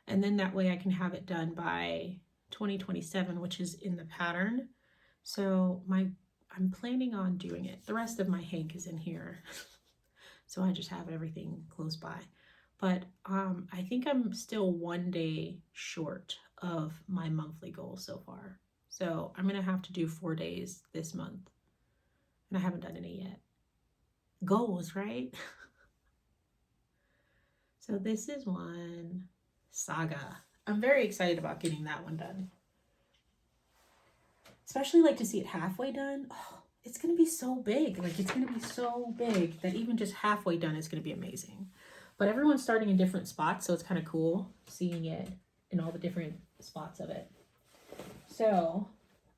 And then that way I can have it done by 2027, which is in the pattern. So I'm planning on doing it. The rest of my hank is in here. So I just have everything close by. But I think I'm still 1 day short of my monthly goal so far. So I'm gonna have to do 4 days this month. And I haven't done any yet. Goals, right? So this is one, Saga. I'm very excited about getting that one done. Especially like to see it halfway done. Oh, it's gonna be so big. Like it's gonna be so big that even just halfway done is gonna be amazing. But everyone's starting in different spots, so it's kind of cool seeing it in all the different spots of it. So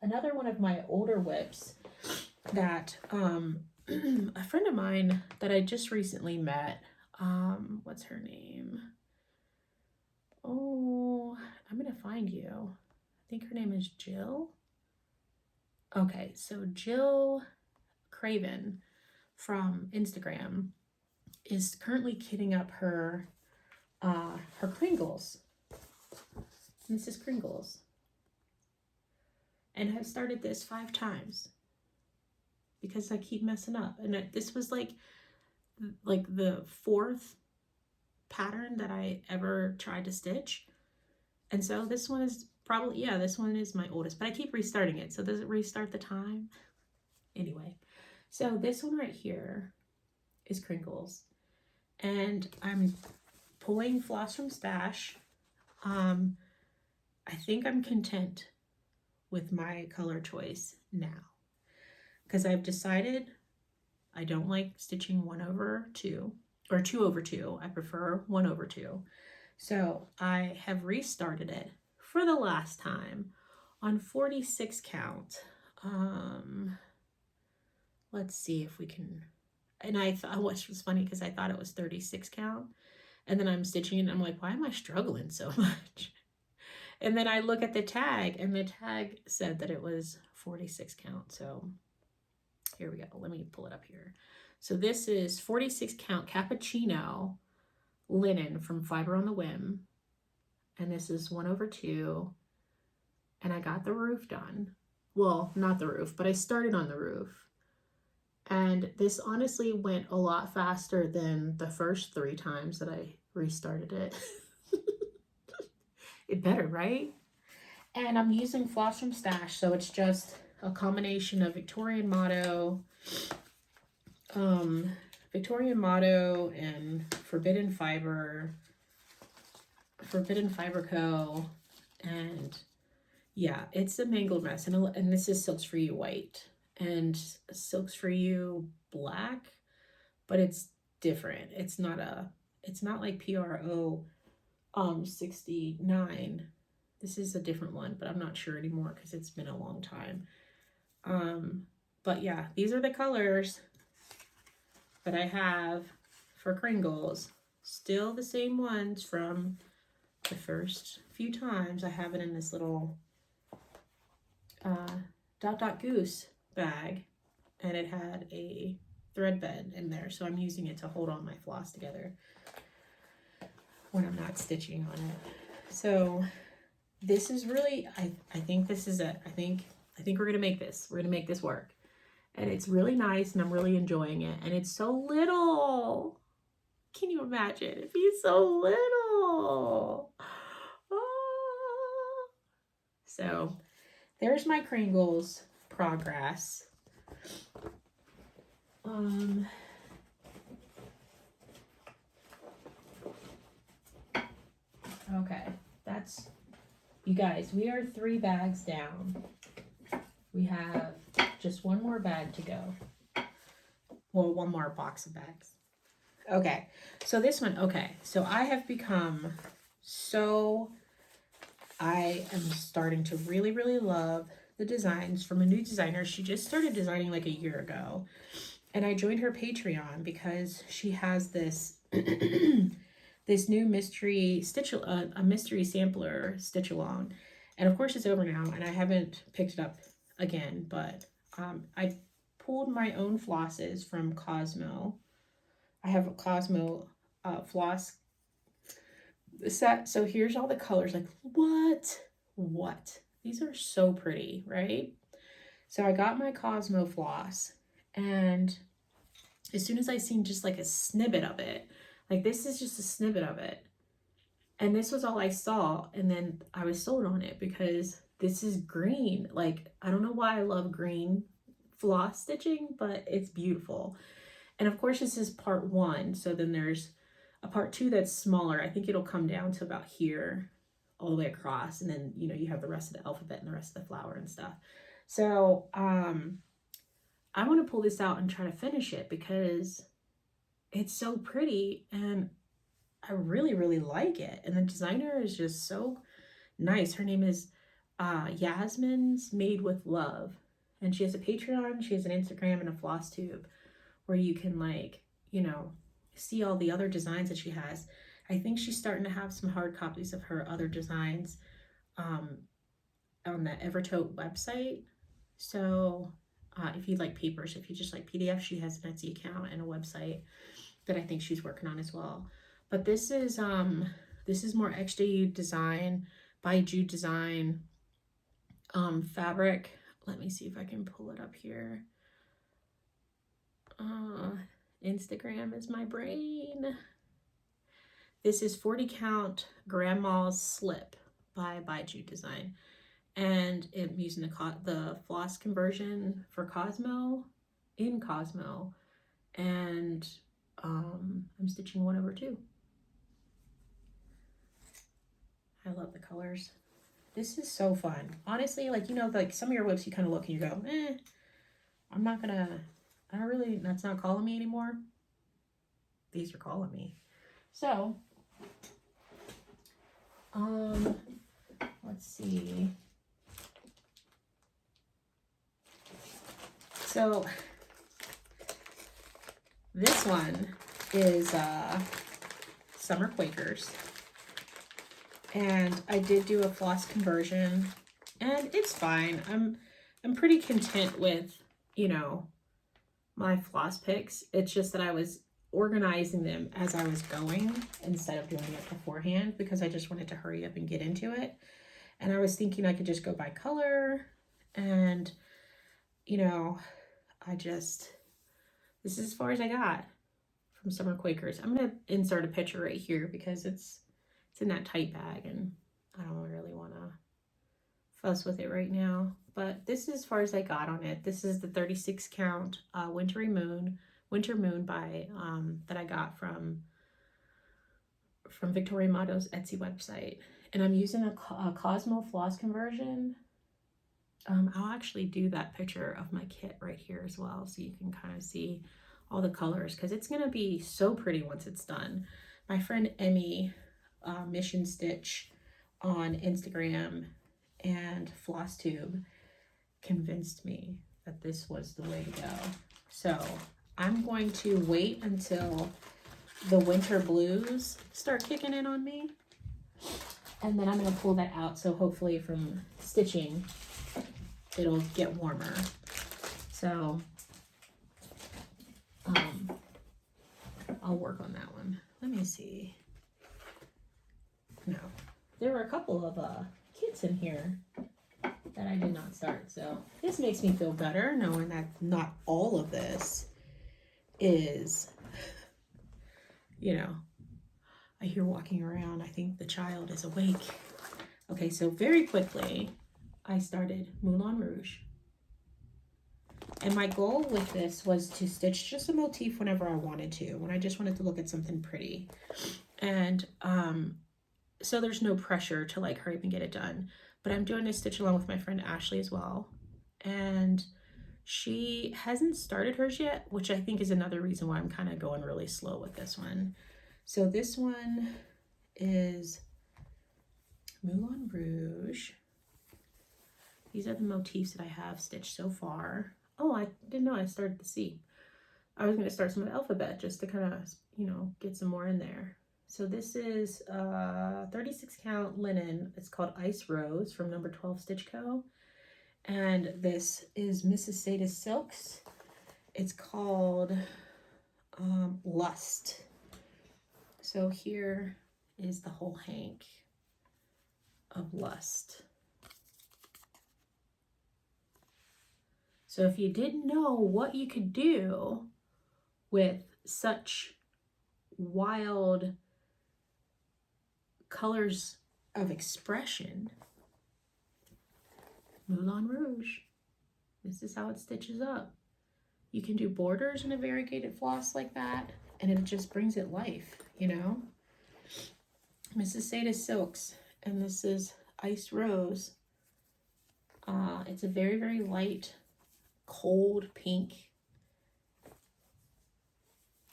another one of my older WIPs that a friend of mine that I just recently met, what's her name? Oh, I'm gonna find you. I think her name is Jill. Okay, so Jill Craven from Instagram is currently kitting up her Crinkles. And this is Crinkles. And I've started this 5 times because I keep messing up. And this was like the 4th pattern that I ever tried to stitch. And so this one is probably, yeah, this one is my oldest, but I keep restarting it. So does it restart the time? Anyway, so this one right here is Crinkles. And I'm pulling Floss from Stash. I think I'm content with my color choice now, because I've decided I don't like stitching 1/2 or 2/2. I prefer 1/2. So I have restarted it for the last time on 46 count. Let's see if we can, and I thought, which was funny because I thought it was 36 count, and then I'm stitching it and I'm like, why am I struggling so much? And then I look at the tag, and the tag said that it was 46 count. So here we go. Let me pull it up here. So this is 46 count cappuccino linen from Fiber on the Whim. And this is 1/2. And I got the roof done. Well, not the roof, but I started on the roof. And this honestly went a lot faster than the first 3 times that I restarted it. It better, right? And I'm using Floss from Stash, so it's just a combination of Victorian Motto and Forbidden Fiber Co. And yeah, it's a mangled mess. And this is Silks For You white and Silks For You black, but it's different. It's not like PRO 69. This is a different one, but I'm not sure anymore because it's been a long time. But yeah, these are the colors that I have for Crinkles. Still the same ones from the first few times. I have it in this little Dot Goose bag, and it had a thread bed in there, so I'm using it to hold all my floss together when I'm not stitching on it. So this is really, I think this is it. I think we're gonna make this. We're gonna make this work. And it's really nice, and I'm really enjoying it. And it's so little. Can you imagine? It'd be so little. Oh. So there's my Crinkles progress. Okay, that's, you guys, we are 3 bags down. We have just 1 more bag to go. Well, 1 more box of bags. Okay, so this one, okay, so I have become I am starting to really, really love the designs from a new designer. She just started designing like a year ago. And I joined her Patreon because she has this this new mystery a mystery sampler stitch along. And of course it's over now, and I haven't picked it up again, but I pulled my own flosses from Cosmo. I have a Cosmo floss set. So here's all the colors. Like, what? These are so pretty, right? So I got my Cosmo floss, and as soon as I seen just like a snippet of it, like this is just a snippet of it, and this was all I saw, and then I was sold on it because this is green. Like, I don't know why I love green floss stitching, but it's beautiful. And of course this is part 1, so then there's a part 2 that's smaller. I think it'll come down to about here all the way across, and then you have the rest of the alphabet and the rest of the flower and stuff. So I want to pull this out and try to finish it because it's so pretty, and I really, really like it. And the designer is just so nice. Her name is Yasmin's Made with Love, and she has a Patreon, she has an Instagram, and a floss tube where you can see all the other designs that she has. I think she's starting to have some hard copies of her other designs on the Evertote website. So if you like papers, if you just like PDF, she has an Etsy account and a website that I think she's working on as well. But this is more XJU design by Jude Design fabric. Let me see if I can pull it up here. Instagram is my brain. This is 40 count Grandma's Slip by Jude Design. And I'm using the floss conversion for Cosmo in Cosmo. And I'm stitching 1/2. I love the colors. This is so fun. Honestly, like, you know, like some of your WIPs you kind of look and you go, that's not calling me anymore. These are calling me. So, let's see. So, this one is Summer Quakers. And I did do a floss conversion, and it's fine. I'm pretty content with, you know, my floss picks. It's just that I was organizing them as I was going instead of doing it beforehand because I just wanted to hurry up and get into it. And I was thinking I could just go by color, and, you know, this is as far as I got from Summer Quakers. I'm going to insert a picture right here because it's in that tight bag and I don't really want to fuss with it right now. But this is as far as I got on it. This is the 36 count Winter Moon by that I got from Victoria Motto's Etsy website. And I'm using a Cosmo floss conversion. I'll actually do that picture of my kit right here as well so you can kind of see all the colors because it's going to be so pretty once it's done. My friend Emmy, Mission Stitch on Instagram and FlossTube convinced me that this was the way to go. So I'm going to wait until the winter blues start kicking in on me. And then I'm going to pull that out. So hopefully from stitching, it'll get warmer. So I'll work on that one. Let me see. No, there were a couple of kits in here that I did not start. So this makes me feel better knowing that not all of this is, you know, I hear walking around. I think the child is awake. Okay, so very quickly, I started Moulin Rouge. And my goal with this was to stitch just a motif whenever I wanted to, when I just wanted to look at something pretty. And so there's no pressure to like hurry up and get it done. But I'm doing this stitch along with my friend Ashley as well. And she hasn't started hers yet, which I think is another reason why I'm kind of going really slow with this one. So this one is Moulin Rouge. These are the motifs that I have stitched so far. Oh, I didn't know I started the C. I was going to start some alphabet just to kind of, you know, get some more in there. So this is 36 count linen. It's called Ice Rose from number 12 Stitch Co. And this is Mrs. Sada's Silks. It's called Lust. So here is the whole hank of Lust. So if you didn't know what you could do with such wild colors of expression, Moulin Rouge, this is how it stitches up. You can do borders in a variegated floss like that, and it just brings it life, you know? Mrs. Sada's Silks, and this is Ice Rose. It's a very, very light, cold pink.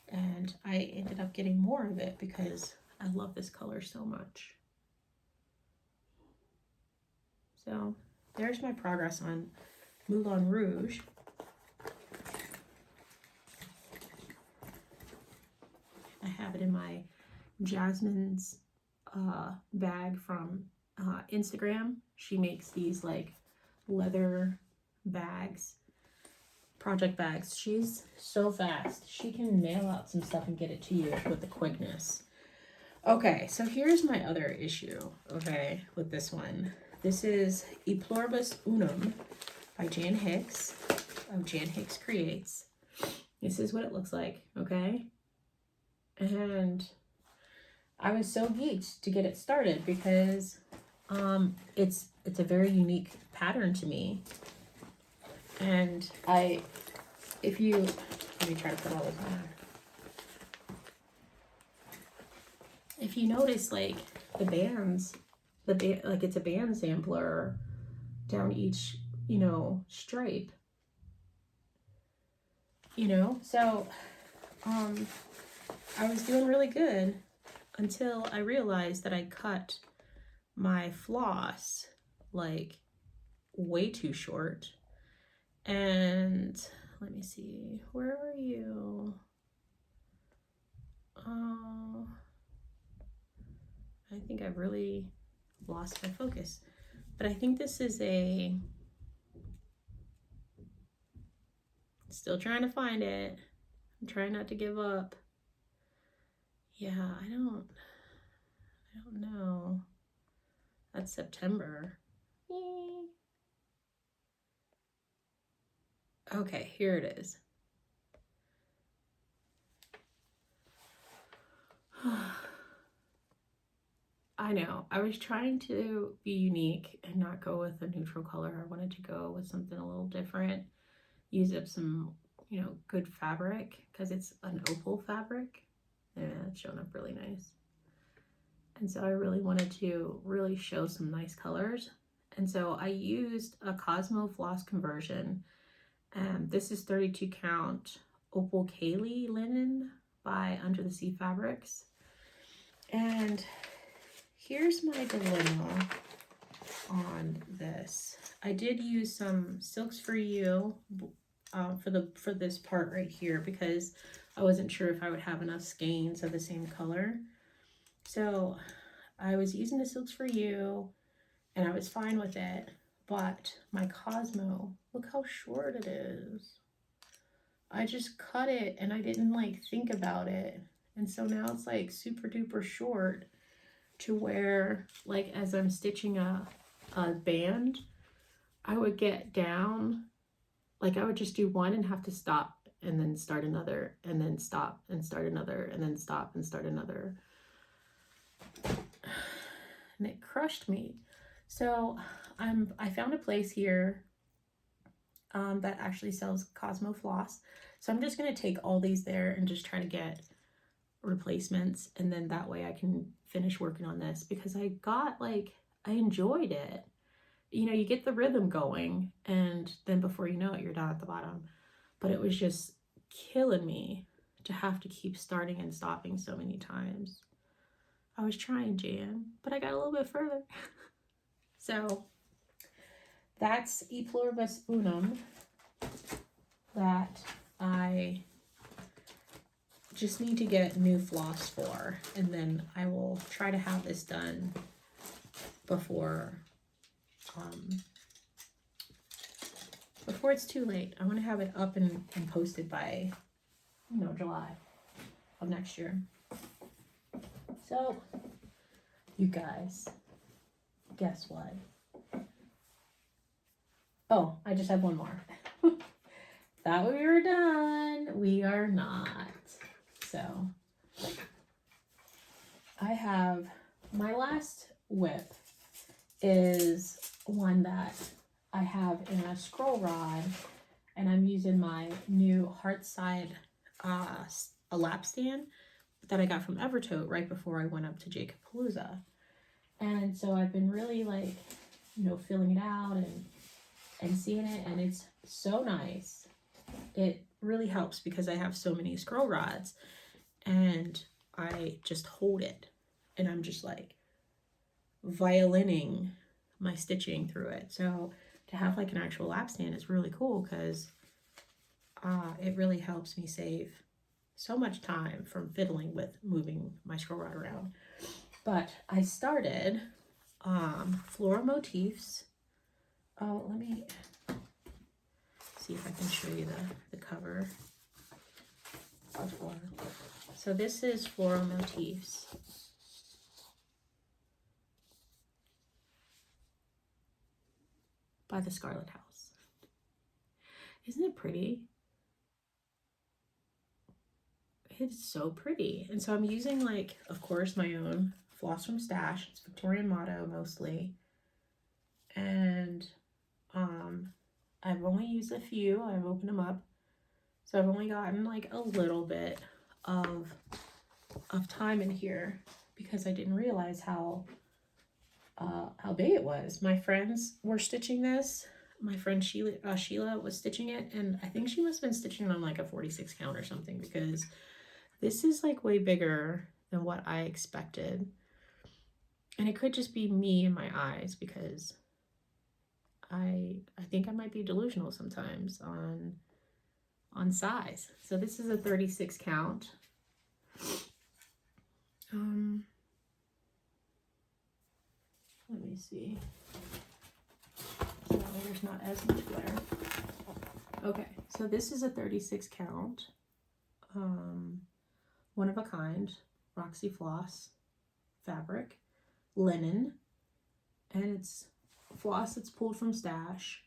And I ended up getting more of it because I love this color so much. So there's my progress on Moulin Rouge. I have it in my Jasmine's bag from Instagram. She makes these like leather bags, project bags. She's so fast. She can mail out some stuff and get it to you with the quickness. Okay, so here's my other issue, okay, with this one. This is E Pluribus Unum by Jan Hicks of Jan Hicks Creates. This is what it looks like, okay? And I was so geeked to get it started because it's a very unique pattern to me. And let me try to put all this on there. If you notice, like, the bands, like it's a band sampler down each, you know, stripe. You know, so I was doing really good until I realized that I cut my floss like way too short. And let me see, where are you? Oh, I think I've really lost my focus. But I think this is still trying to find it. I'm trying not to give up. Yeah, I don't know. That's September. Yay. Okay, here it is. I know. I was trying to be unique and not go with a neutral color. I wanted to go with something a little different. Use up some, you know, good fabric because it's an opal fabric. Yeah, it's showing up really nice. And so I really wanted to really show some nice colors. And so I used a Cosmo floss conversion. This is 32 count opal Kaylee linen by Under the Sea Fabrics. And here's my dilemma on this. I did use some Silks for You for this part right here because I wasn't sure if I would have enough skeins of the same color. So I was using the Silks for You and I was fine with it, but my Cosmo, look how short it is. I just cut it and I didn't like think about it. And so now it's like super duper short to where, like, as I'm stitching a band, I would get down, like I would just do one and have to stop and then start another and then stop and start another and then stop and start another. And it crushed me. So I found a place here that actually sells Cosmo floss. So I'm just going to take all these there and just try to get replacements, and then that way I can finish working on this because I enjoyed it. You know, you get the rhythm going and then before you know it, you're down at the bottom. But it was just killing me to have to keep starting and stopping so many times. I was trying, Jan, but I got a little bit further. So that's E Pluribus Unum that I just need to get new floss for, and then I will try to have this done before it's too late. I want to have it up and posted by, you know, July of next year. So, you guys, guess what? Oh, I just have one more. Thought we were done. We are not. So, I have my last WIP is one that I have in a scroll rod, and I'm using my new Heartside a lap stand that I got from Evertote right before I went up to Jacob-Palooza. And so I've been really, like, you know, filling it out and seeing it, and it's so nice. It really helps because I have so many scroll rods and I just hold it and I'm just like violining my stitching through it. So to have like an actual lap stand is really cool because it really helps me save so much time from fiddling with moving my scroll rod around. But I started floral motifs. Oh, see if I can show you the cover before. So this is Floral Motifs. By the Scarlet House. Isn't it pretty? It's so pretty. And so I'm using, like, of course, my own Floss from Stash. It's Victorian Motto mostly. And I've only used a few. I've opened them up. So I've only gotten like a little bit of time in here because I didn't realize how big it was. My friends were stitching this. My friend Sheila was stitching it, and I think she must have been stitching on like a 46 count or something, because this is like way bigger than what I expected. And it could just be me and my eyes, because I think I might be delusional sometimes on size. So this is a 36 count. Let me see. So there's not as much glare. Okay, so this is a 36 count. One of a kind, Roxy floss fabric, linen, and it's floss that's pulled from Stash.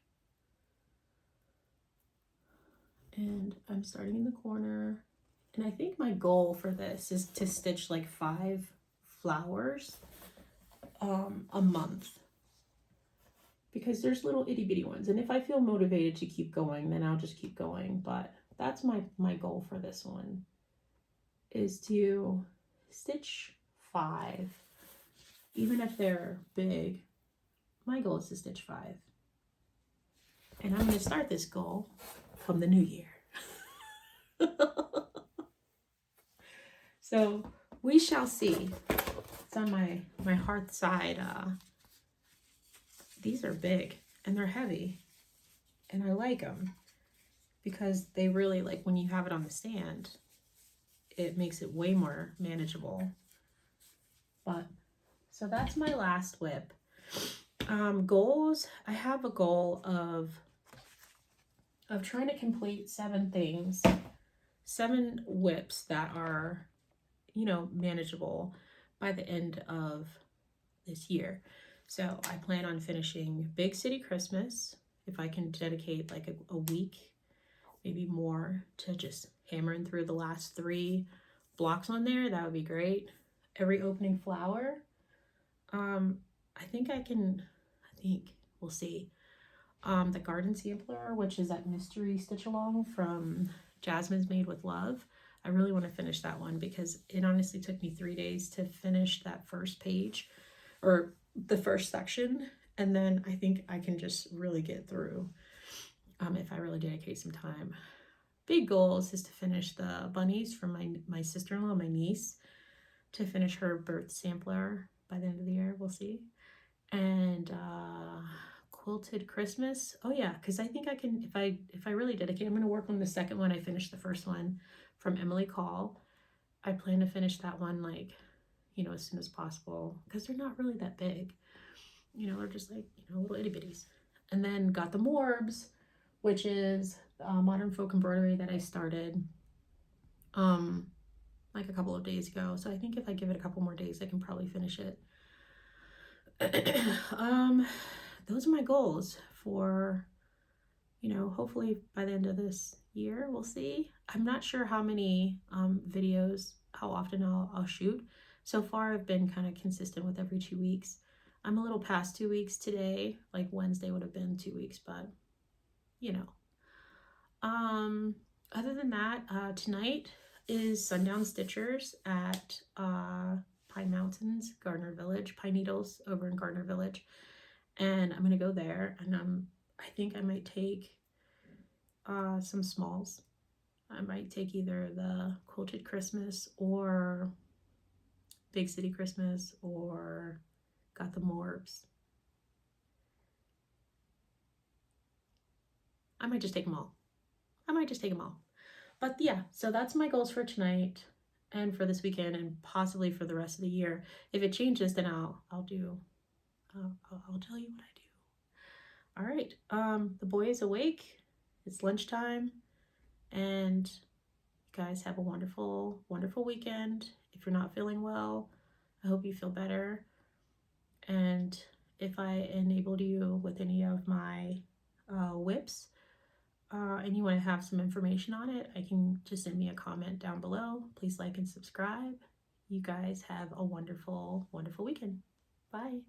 And I'm starting in the corner, and I think my goal for this is to stitch like 5 flowers a month, because there's little itty bitty ones, and if I feel motivated to keep going, then I'll just keep going. But that's my goal for this one, is to stitch 5. Even if they're big, my goal is to stitch 5. And I'm going to start this goal come the new year. So we shall see. It's on my hearth side. These are big and they're heavy, and I like them because they really, like, when you have it on the stand, it makes it way more manageable. But so that's my last WIP. Goals, I have a goal of trying to complete 7 things, 7 WIPs that are, you know, manageable by the end of this year. So I plan on finishing Big City Christmas. If I can dedicate like a week, maybe more, to just hammering through the last 3 blocks on there, that would be great. Every opening flower. I think we'll see. The garden sampler, which is that mystery stitch along from Jasmine's Made with Love. I really want to finish that one because it honestly took me 3 days to finish that first page, or the first section, and then I think I can just really get through if I really dedicate some time. Big goals is to finish the bunnies from my sister-in-law, my niece, to finish her birth sampler by the end of the year. We'll see. And quilted Christmas. Oh yeah, because I think I can, if I really dedicate, I'm going to work on the second one. I finished the first one from Emily Call. I plan to finish that one, like, you know, as soon as possible, because they're not really that big. You know, they're just like, you know, little itty bitties. And then got the Morbs, which is modern folk embroidery that I started like a couple of days ago. So I think if I give it a couple more days, I can probably finish it. Those are my goals for, you know, hopefully by the end of this year. We'll see. I'm not sure how many videos, how often I'll shoot. So far I've been kind of consistent with every 2 weeks. I'm a little past 2 weeks today, like Wednesday would have been 2 weeks, but you know. Other than that, tonight is Sundown Stitchers at Pine Mountains, Gardner Village, Pine Needles over in Gardner Village. And I'm gonna go there, and I think I might take some smalls. I might take either the Quilted Christmas or Big City Christmas or Got the Morbs. I might just take them all. But yeah, so that's my goals for tonight and for this weekend and possibly for the rest of the year. If it changes, then I'll tell you what I do. All right, the boy is awake It's lunchtime, and you guys have a wonderful, wonderful weekend. If you're not feeling well, I hope you feel better. And if I enabled you with any of my WIPs, and you want to have some information on it, I can just send me a comment down below. Please like and subscribe. You guys have a wonderful, wonderful weekend. Bye.